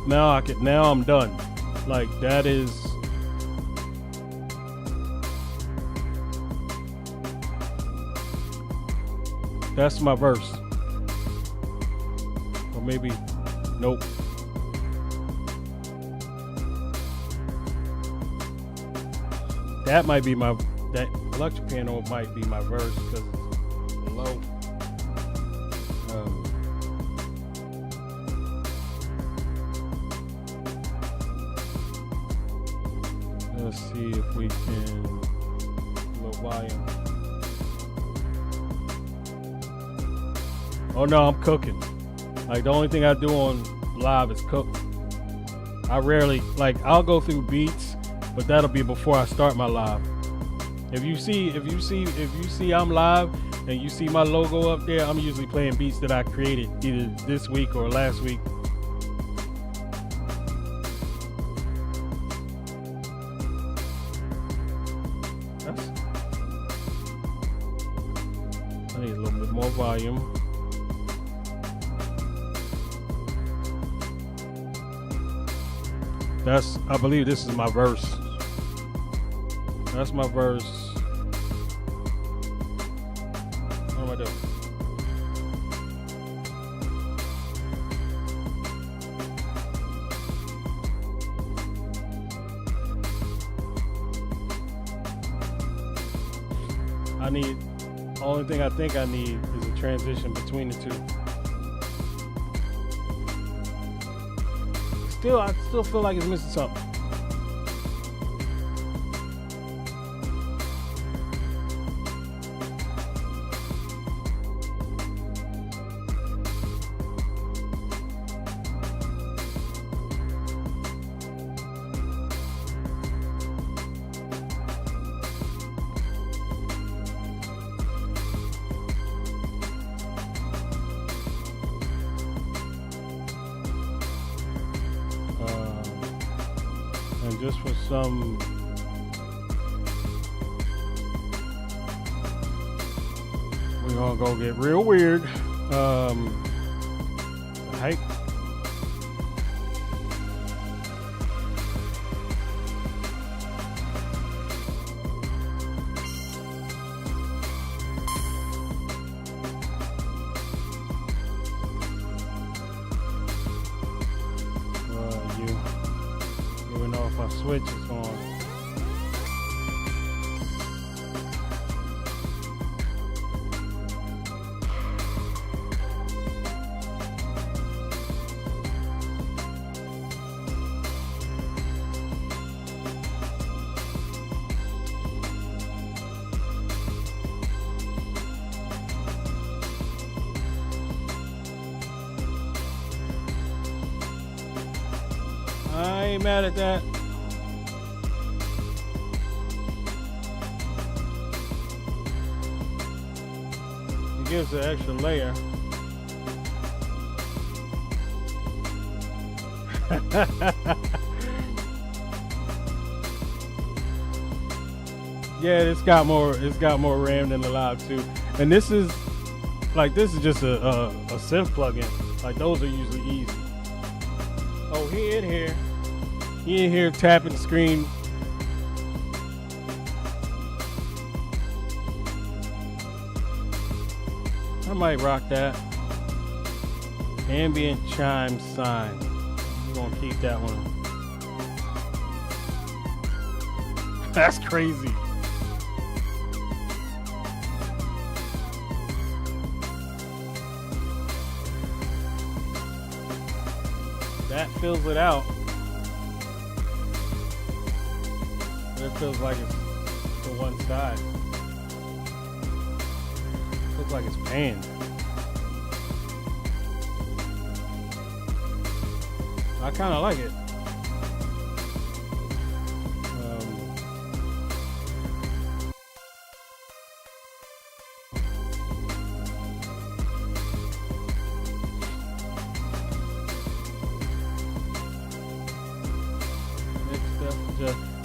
Speaker 1: Now I'm done. Like that is. That's my verse. Or maybe, nope. That might be that electric piano might be my verse because it's low. Let's see if we can low volume. Oh no, I'm cooking. Like the only thing I do on live is cook. I rarely I'll go through beats, but that'll be before I start my live. If you see I'm live and you see my logo up there, I'm usually playing beats that I created either this week or last week. I need a little bit more volume. I believe this is my verse. That's my verse. What am I doing? Only thing I think I need is a transition between the two. I still feel like it's missing something. And just for some we're gonna go get real weird. Hype. You know if I switch it's on. I ain't mad at that. It gives an extra layer. Yeah, it's got more RAM than the Live 2. And this is just a synth plugin. Like those are usually easy. Oh, he in here. He in here tapping the screen. I might rock that. Ambient chime sign. We're gonna keep that one. That's crazy. That fills it out. But it feels like it's to one side. Feels like it's panned. I kind of like it.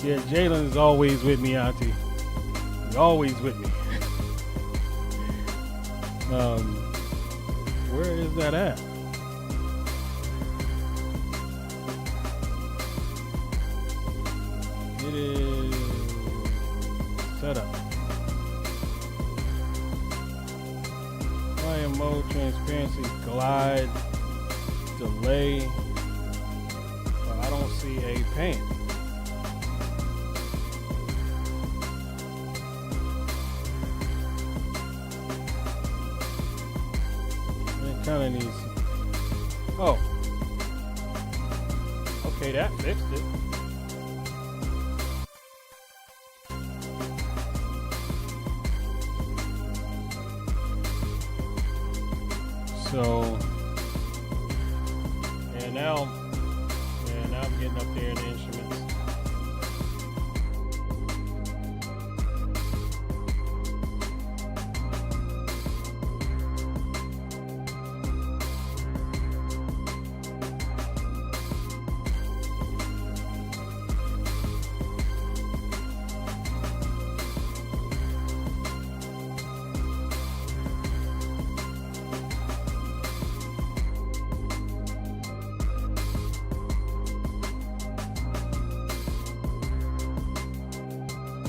Speaker 1: Yeah, Jalen is always with me, Auntie. He's always with me. Where is that at? It is set up. Volume mode, transparency, glide, delay. But I don't see a pan. Kind of needs. Oh, okay, that fixed it. So, and now I'm getting up there in the instruments.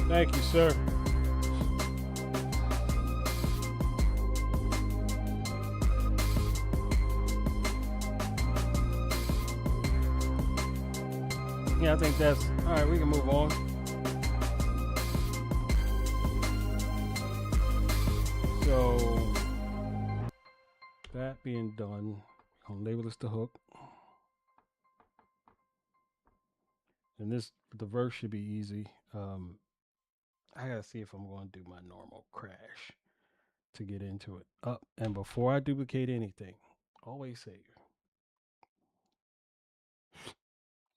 Speaker 1: Thank you, sir. Yeah, I think that's all right. We can move on. So that being done, I'll label this the hook. And the verse should be easy. I gotta see if I'm going to do my normal crash to get into it. And before I duplicate anything, always save.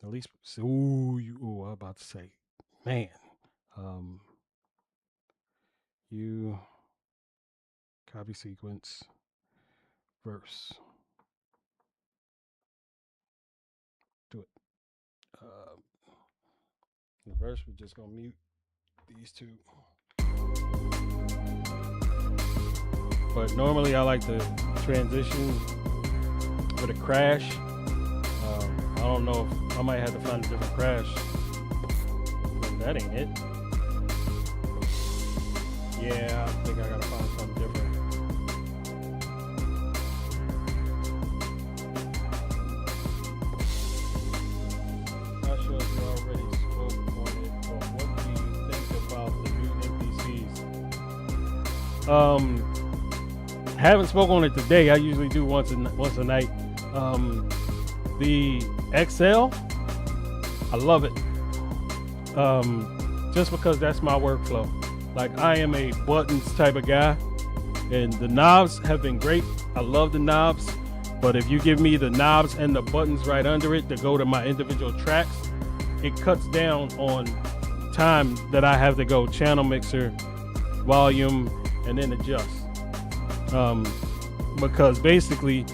Speaker 1: At least, I'm about to say, man, you copy sequence verse. Do it. The verse, we're just gonna mute these two. But normally I like to transition with a crash. I don't know if I might have to find a different crash. But that ain't it. Yeah, I think I gotta find something different. Not sure if you already spoke on it, but what do you think about the new MPCs? Haven't spoken on it today. I usually do once a night. The XL, I love it. Just because that's my workflow. Like, I am a buttons type of guy, and the knobs have been great. I love the knobs, but if you give me the knobs and the buttons right under it to go to my individual tracks, it cuts down on time that I have to go channel mixer, volume, and then adjust. Because basically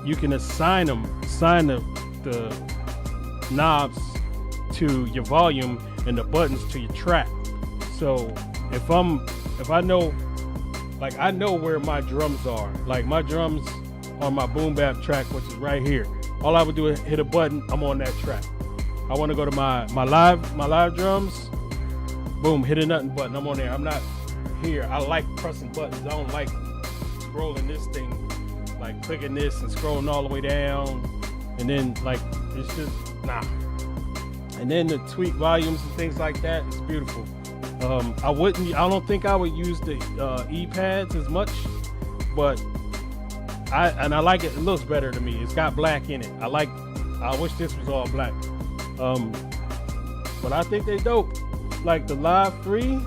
Speaker 1: you can assign the knobs to your volume and the buttons to your track. So if I know, like, I know where my drums are. Like, my drums on my boom bap track, which is right here. All I would do is hit a button, I'm on that track. I want to go to my live drums, boom, hit a nothing button, I'm on there. I'm not here. I like pressing buttons. I don't like scrolling this thing, like clicking this and scrolling all the way down, and then, like, it's just nah. And then the tweak volumes and things like that, it's beautiful. I don't think I would use the E-pads as much, but I like it. It looks better to me. It's got black in it. I wish this was all black. But I think they dope. Like the Live 3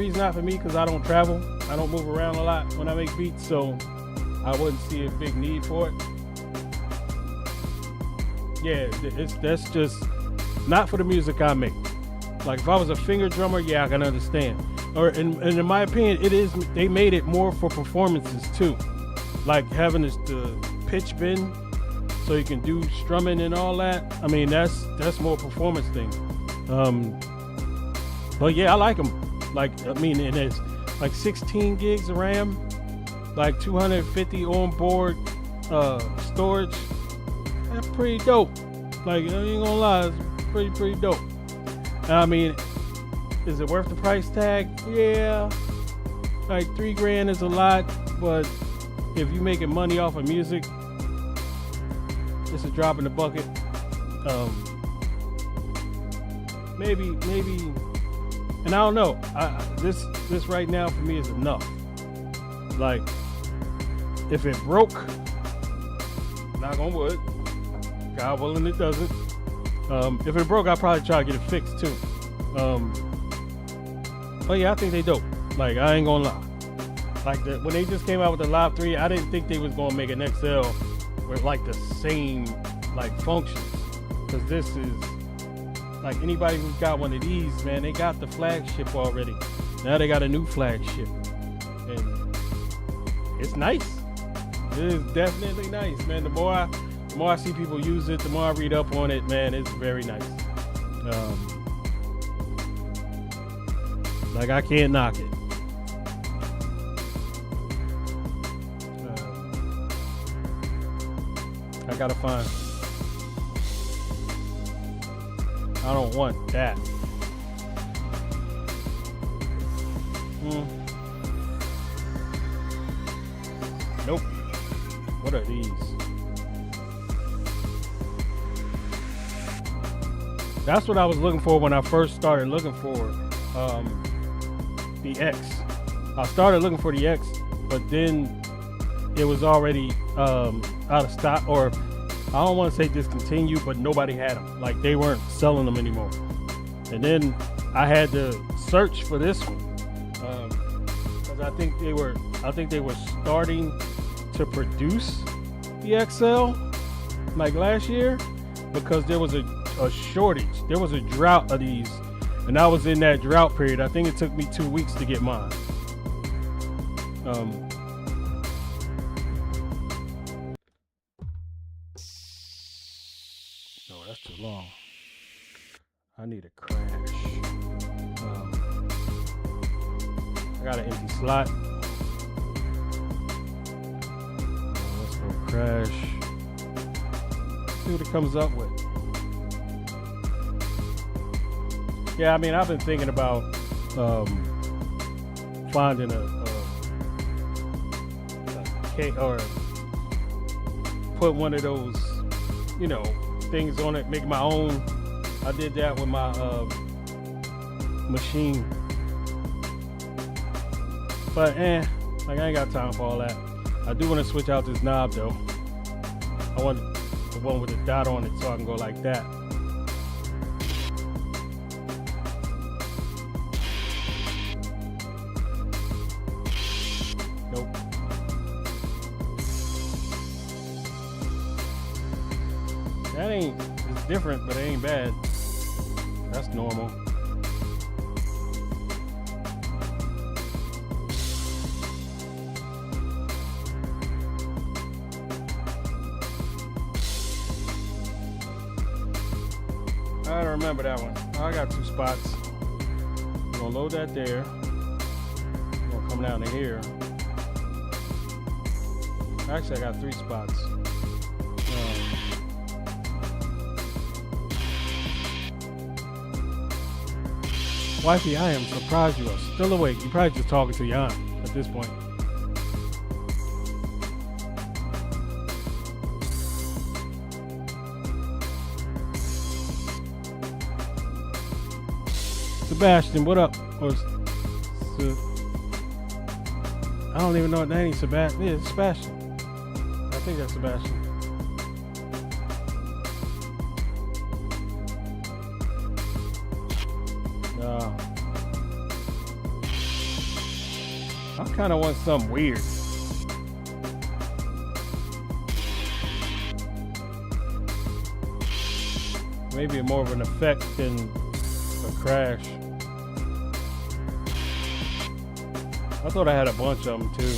Speaker 1: is not for me because I don't travel. I don't move around a lot when I make beats, so I wouldn't see a big need for it. Yeah, that's just not for the music I make. Like if I was a finger drummer, yeah, I can understand. Or and in my opinion, it is they made it more for performances too, like having the pitch bend, so you can do strumming and all that. I mean, that's more performance thing. But yeah, I like them. Like I mean, and it's like 16 gigs of RAM, like 250 onboard storage. That's pretty dope. Like I ain't gonna lie, it's pretty dope. I mean, is it worth the price tag? Yeah, like $3,000 is a lot, but if you're making money off of music, it's a drop in the bucket. Maybe, and I don't know. This right now for me is enough. Like, if it broke, knock on wood, God willing it doesn't. If it broke, I'll probably try to get it fixed too. But yeah, I think they dope. Like, I ain't gonna lie. Like when they just came out with the Live 3, I didn't think they was gonna make an XL with like the same like functions. Cause this is like anybody who's got one of these, man, they got the flagship already. Now they got a new flagship, and it's nice. It is definitely nice, man. The more I see people use it, the more I read up on it, man, it's very nice. Like I can't knock it. I gotta find. I don't want that. Nope. What are these? That's what I was looking for when I first started looking for the X. I started looking for the X, but then it was already out of stock, or I don't want to say discontinued, but nobody had them. Like they weren't selling them anymore. And then I had to search for this one because I think they were starting to produce the XL like last year, because there was a shortage. There was a drought of these, and I was in that drought period. I think it took me 2 weeks to get mine. No, that's too long. I need a crash. I got an empty slot. Let's go crash. See what it comes up with. Yeah, I mean, I've been thinking about finding a cake, or put one of those, things on it, make my own. I did that with my machine, but like I ain't got time for all that. I do want to switch out this knob though. I want the one with the dot on it, so I can go like that. Nope. That ain't, it's different, but it ain't bad. That's normal. I don't remember that one. I got 2 spots. I'm gonna load that there. I'm gonna come down to here. Actually, I got 3 spots. Wifey, I am surprised you are still awake. You're probably just talking to your aunt at this point. Sebastian, what up? I don't even know what name is. Sebastian. Yeah, it's Sebastian. I think that's Sebastian. I kind of want something weird. Maybe more of an effect than a crash. I thought I had a bunch of them too.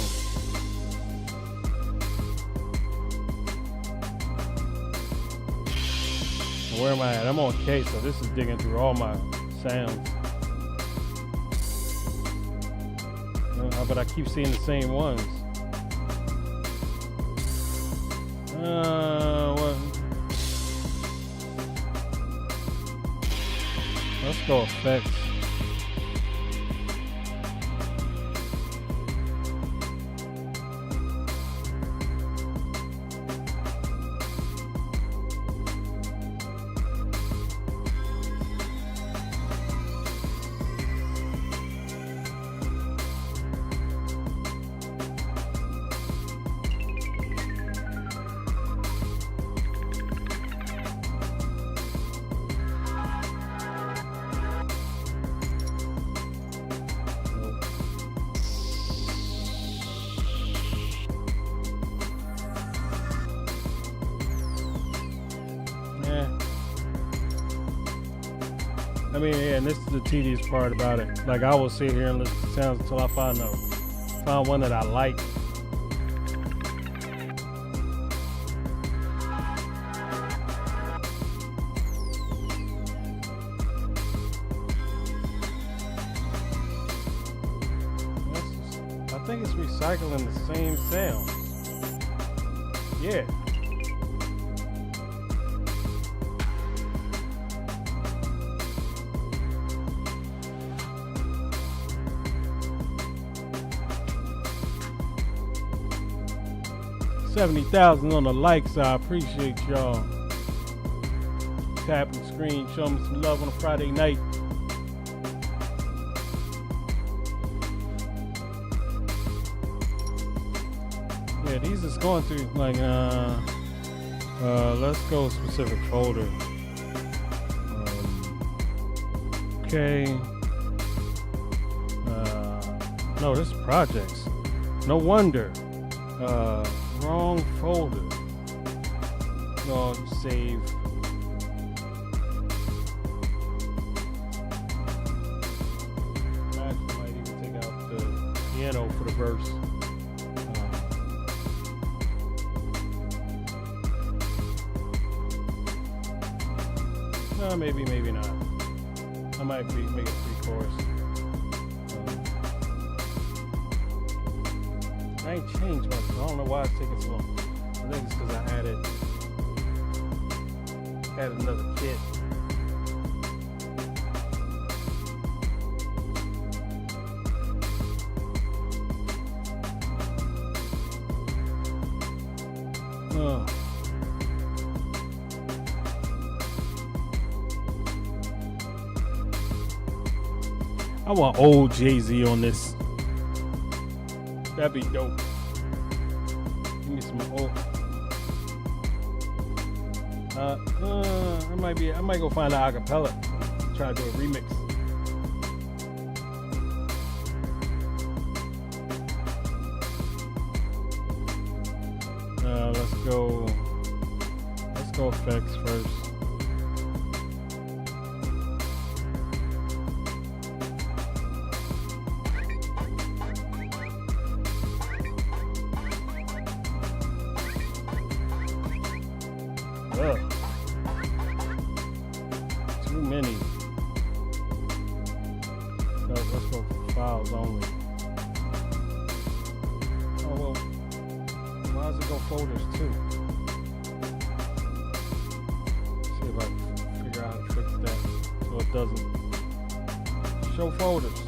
Speaker 1: Where am I at? I'm on K, so this is digging through all my sounds. But I keep seeing the same ones. What? Let's go effects. I mean, yeah, and this is the tedious part about it. Like, I will sit here and listen to sounds until I find one that I like. I think it's recycling the same sound. Yeah. $70,000 on the likes. I appreciate y'all. Tapping the screen, show me some love on a Friday night. Yeah, these is going through like let's go specific folder. Okay. No, this is projects. No wonder. Wrong folder. No, save. I might even take out the piano for the verse. No, maybe not. I might make it pre-chorus. I ain't changed much, so I don't know why it's taking so long. I think it's because I had another kit. Oh. I want old Jay-Z on this. That'd be dope. Give me some old. I might go find an acapella. Try to do a remix. Let's go effects first. Ugh. Too many. No, let's go files only. Oh well, why does it go folders too? See if I can figure out how to fix that so it doesn't show folders.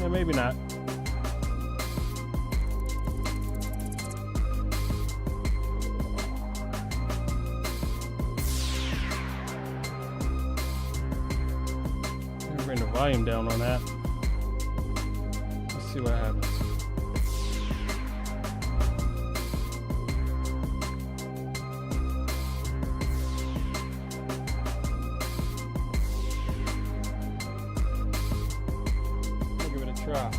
Speaker 1: Yeah, maybe not. Bring the volume down on that. Let's see what happens. I'll give it a try.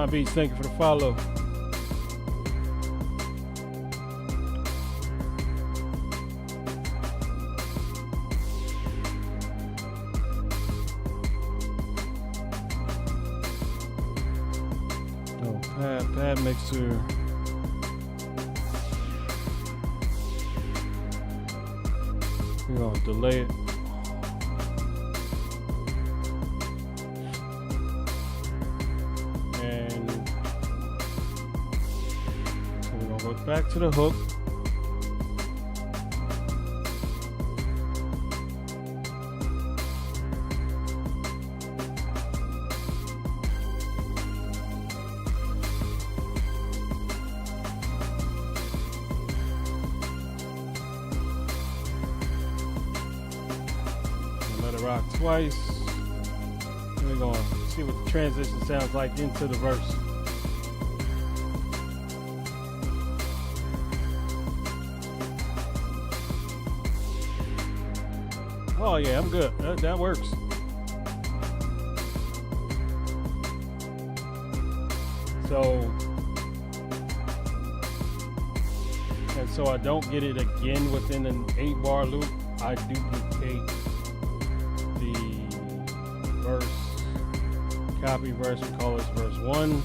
Speaker 1: Beats, thank you for the follow. Oh, pad mixer. We're gonna delay it. Back to the hook. Let it rock twice. Then we're going to see what the transition sounds like into the verse. Oh yeah, I'm good. That works. So I don't get it again within an 8-bar loop. I duplicate the verse, copy verse, we call this verse 1.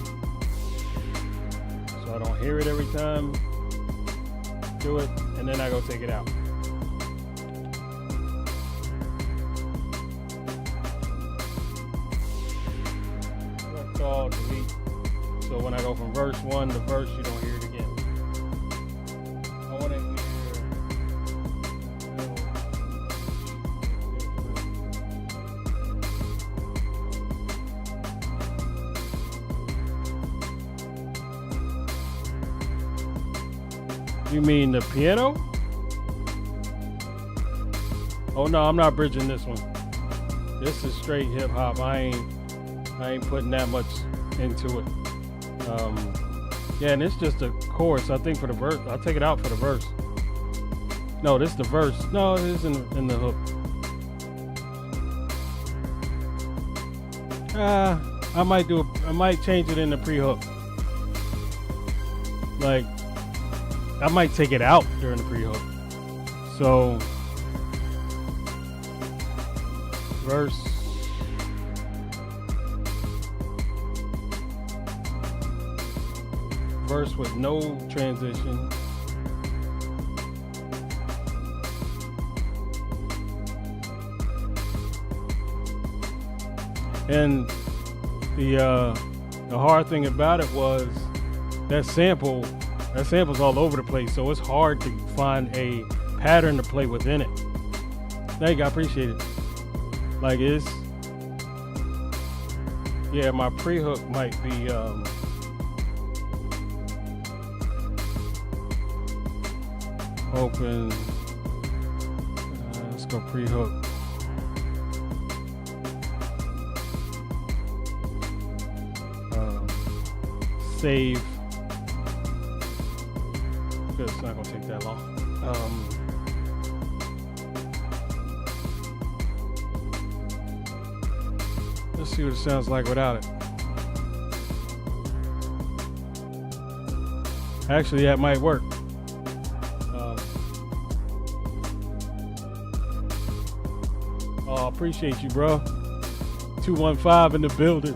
Speaker 1: So I don't hear it every time. Do it, and then I go take it out. Delete. So when I go from verse 1 to verse, you don't hear it again. I want to hear. You mean the piano? Oh no, I'm not bridging this one. This is straight hip hop. I ain't putting that much into it. Yeah, and it's just a chorus. I think for the verse, I'll take it out for the verse. No, this is the verse. No, it is in the hook. I might change it in the pre-hook. Like, I might take it out during the pre-hook. So, verse. Verse with no transition. And the hard thing about it was that sample's all over the place, so it's hard to find a pattern to play within it. Thank you, I appreciate it. Like yeah, my pre-hook might be open. Let's go pre-hook. Save. Good, it's not gonna take that long. Let's see what it sounds like without it. Actually, that might work. Appreciate you, bro. 215 in the building.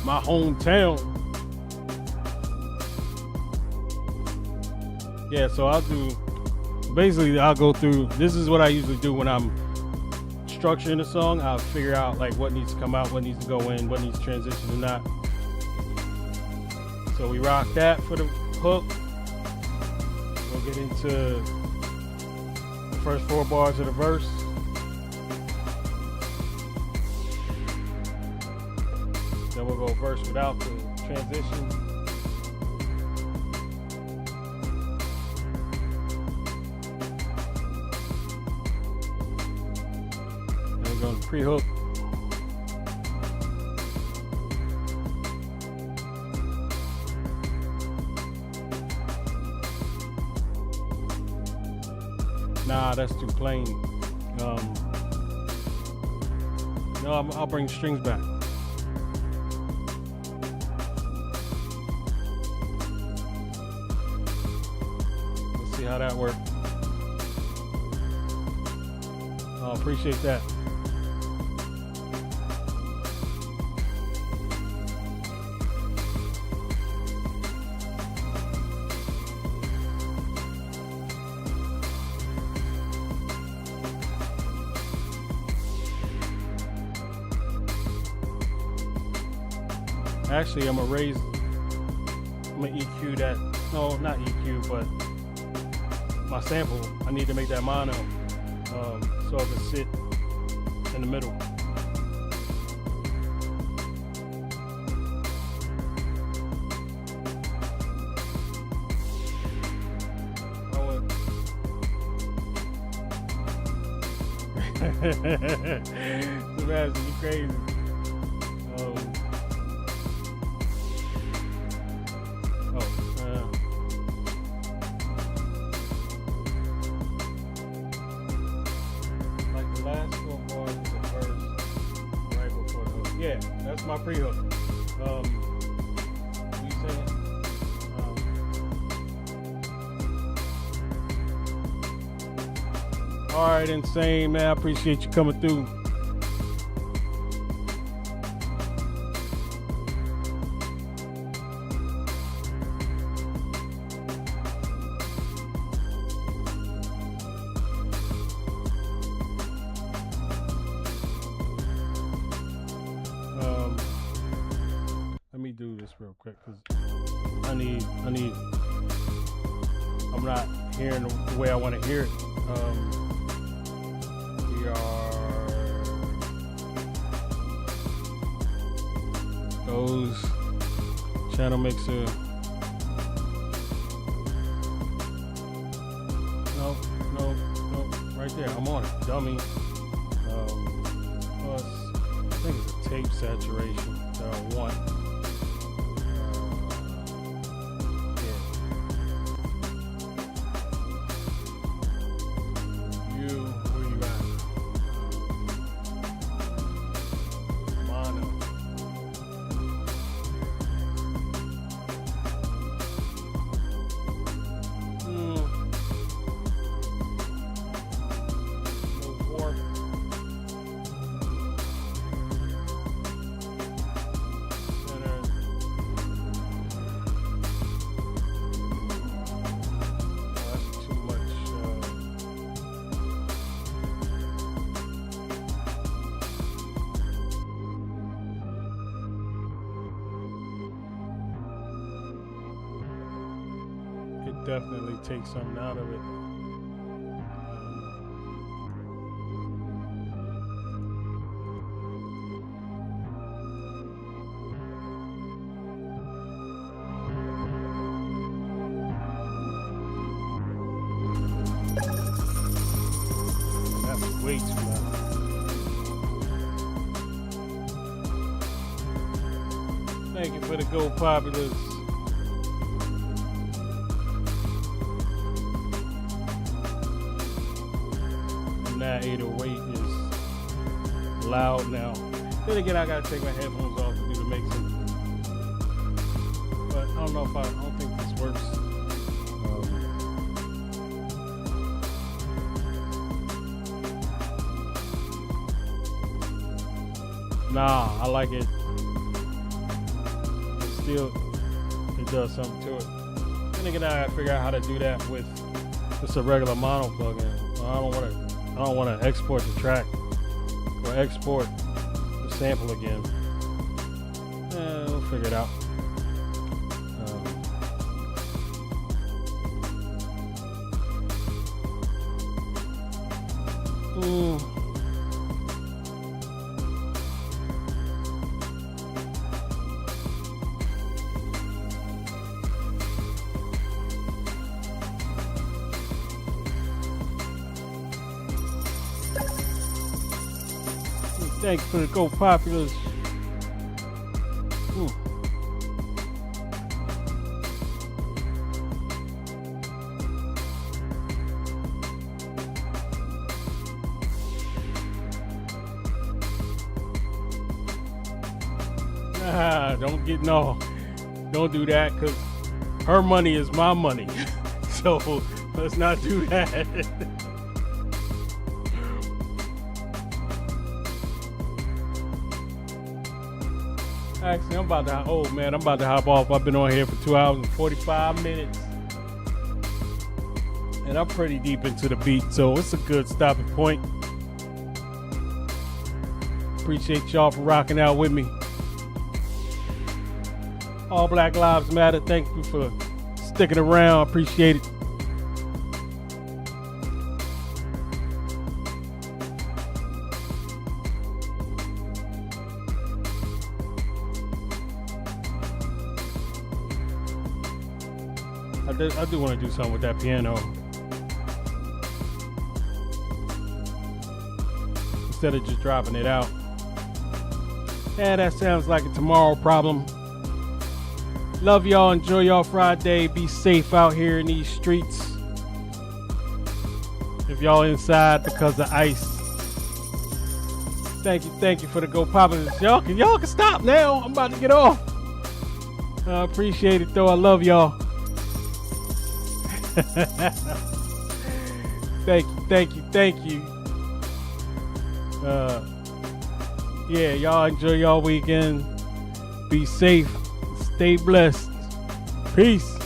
Speaker 1: My hometown. Yeah, so I'll go through. This is what I usually do when I'm structuring a song. I'll figure out like what needs to come out, what needs to go in, what needs to transition and not. So we rock that for the hook. We'll get into the first 4 bars of the verse. Then we'll go verse without the transition. pre-hook. Nah, that's too plain. No, I'll bring strings back. Let's see how that works. I appreciate that. Actually, I'm gonna EQ that. No, not EQ, but my sample. I need to make that mono, so it can sit in the middle. Sebastian, you crazy. Like the last 4 bars of the verse right before the hook. Yeah, that's my pre-hook. What you saying? All right, Insane, man. I appreciate you coming through. Let me do this real quick because I'm not hearing the way I want to hear it. We are those channel mixer. No, right there. I'm on it, dummy. Plus, I think it's a tape saturation that I want. Definitely take something out of it. That's way too loud. Thank you for the Go Populars. That 808 is loud now. Then again, I gotta take my headphones off to do the mixing. But I don't think this works. Nah, I like it. It does something to it. Then again, I gotta figure out how to do that with just a regular mono plugin. I don't want to export the track or export the sample again. We'll figure it out. Thank you for the Go Populars. Don't do that, because her money is my money. So let's not do that. Actually, I'm about to hop off. I've been on here for 2 hours and 45 minutes. And I'm pretty deep into the beat, so it's a good stopping point. Appreciate y'all for rocking out with me. All Black Lives Matter. Thank you for sticking around. Appreciate it. I do want to do something with that piano. Instead of just dropping it out. Yeah, that sounds like a tomorrow problem. Love y'all. Enjoy y'all Friday. Be safe out here in these streets. If y'all inside because of ice. Thank you for the Go Populars. Y'all can stop now. I'm about to get off. I appreciate it though. I love y'all. Thank you. Yeah, y'all enjoy y'all weekend. Be safe. Stay blessed. Peace.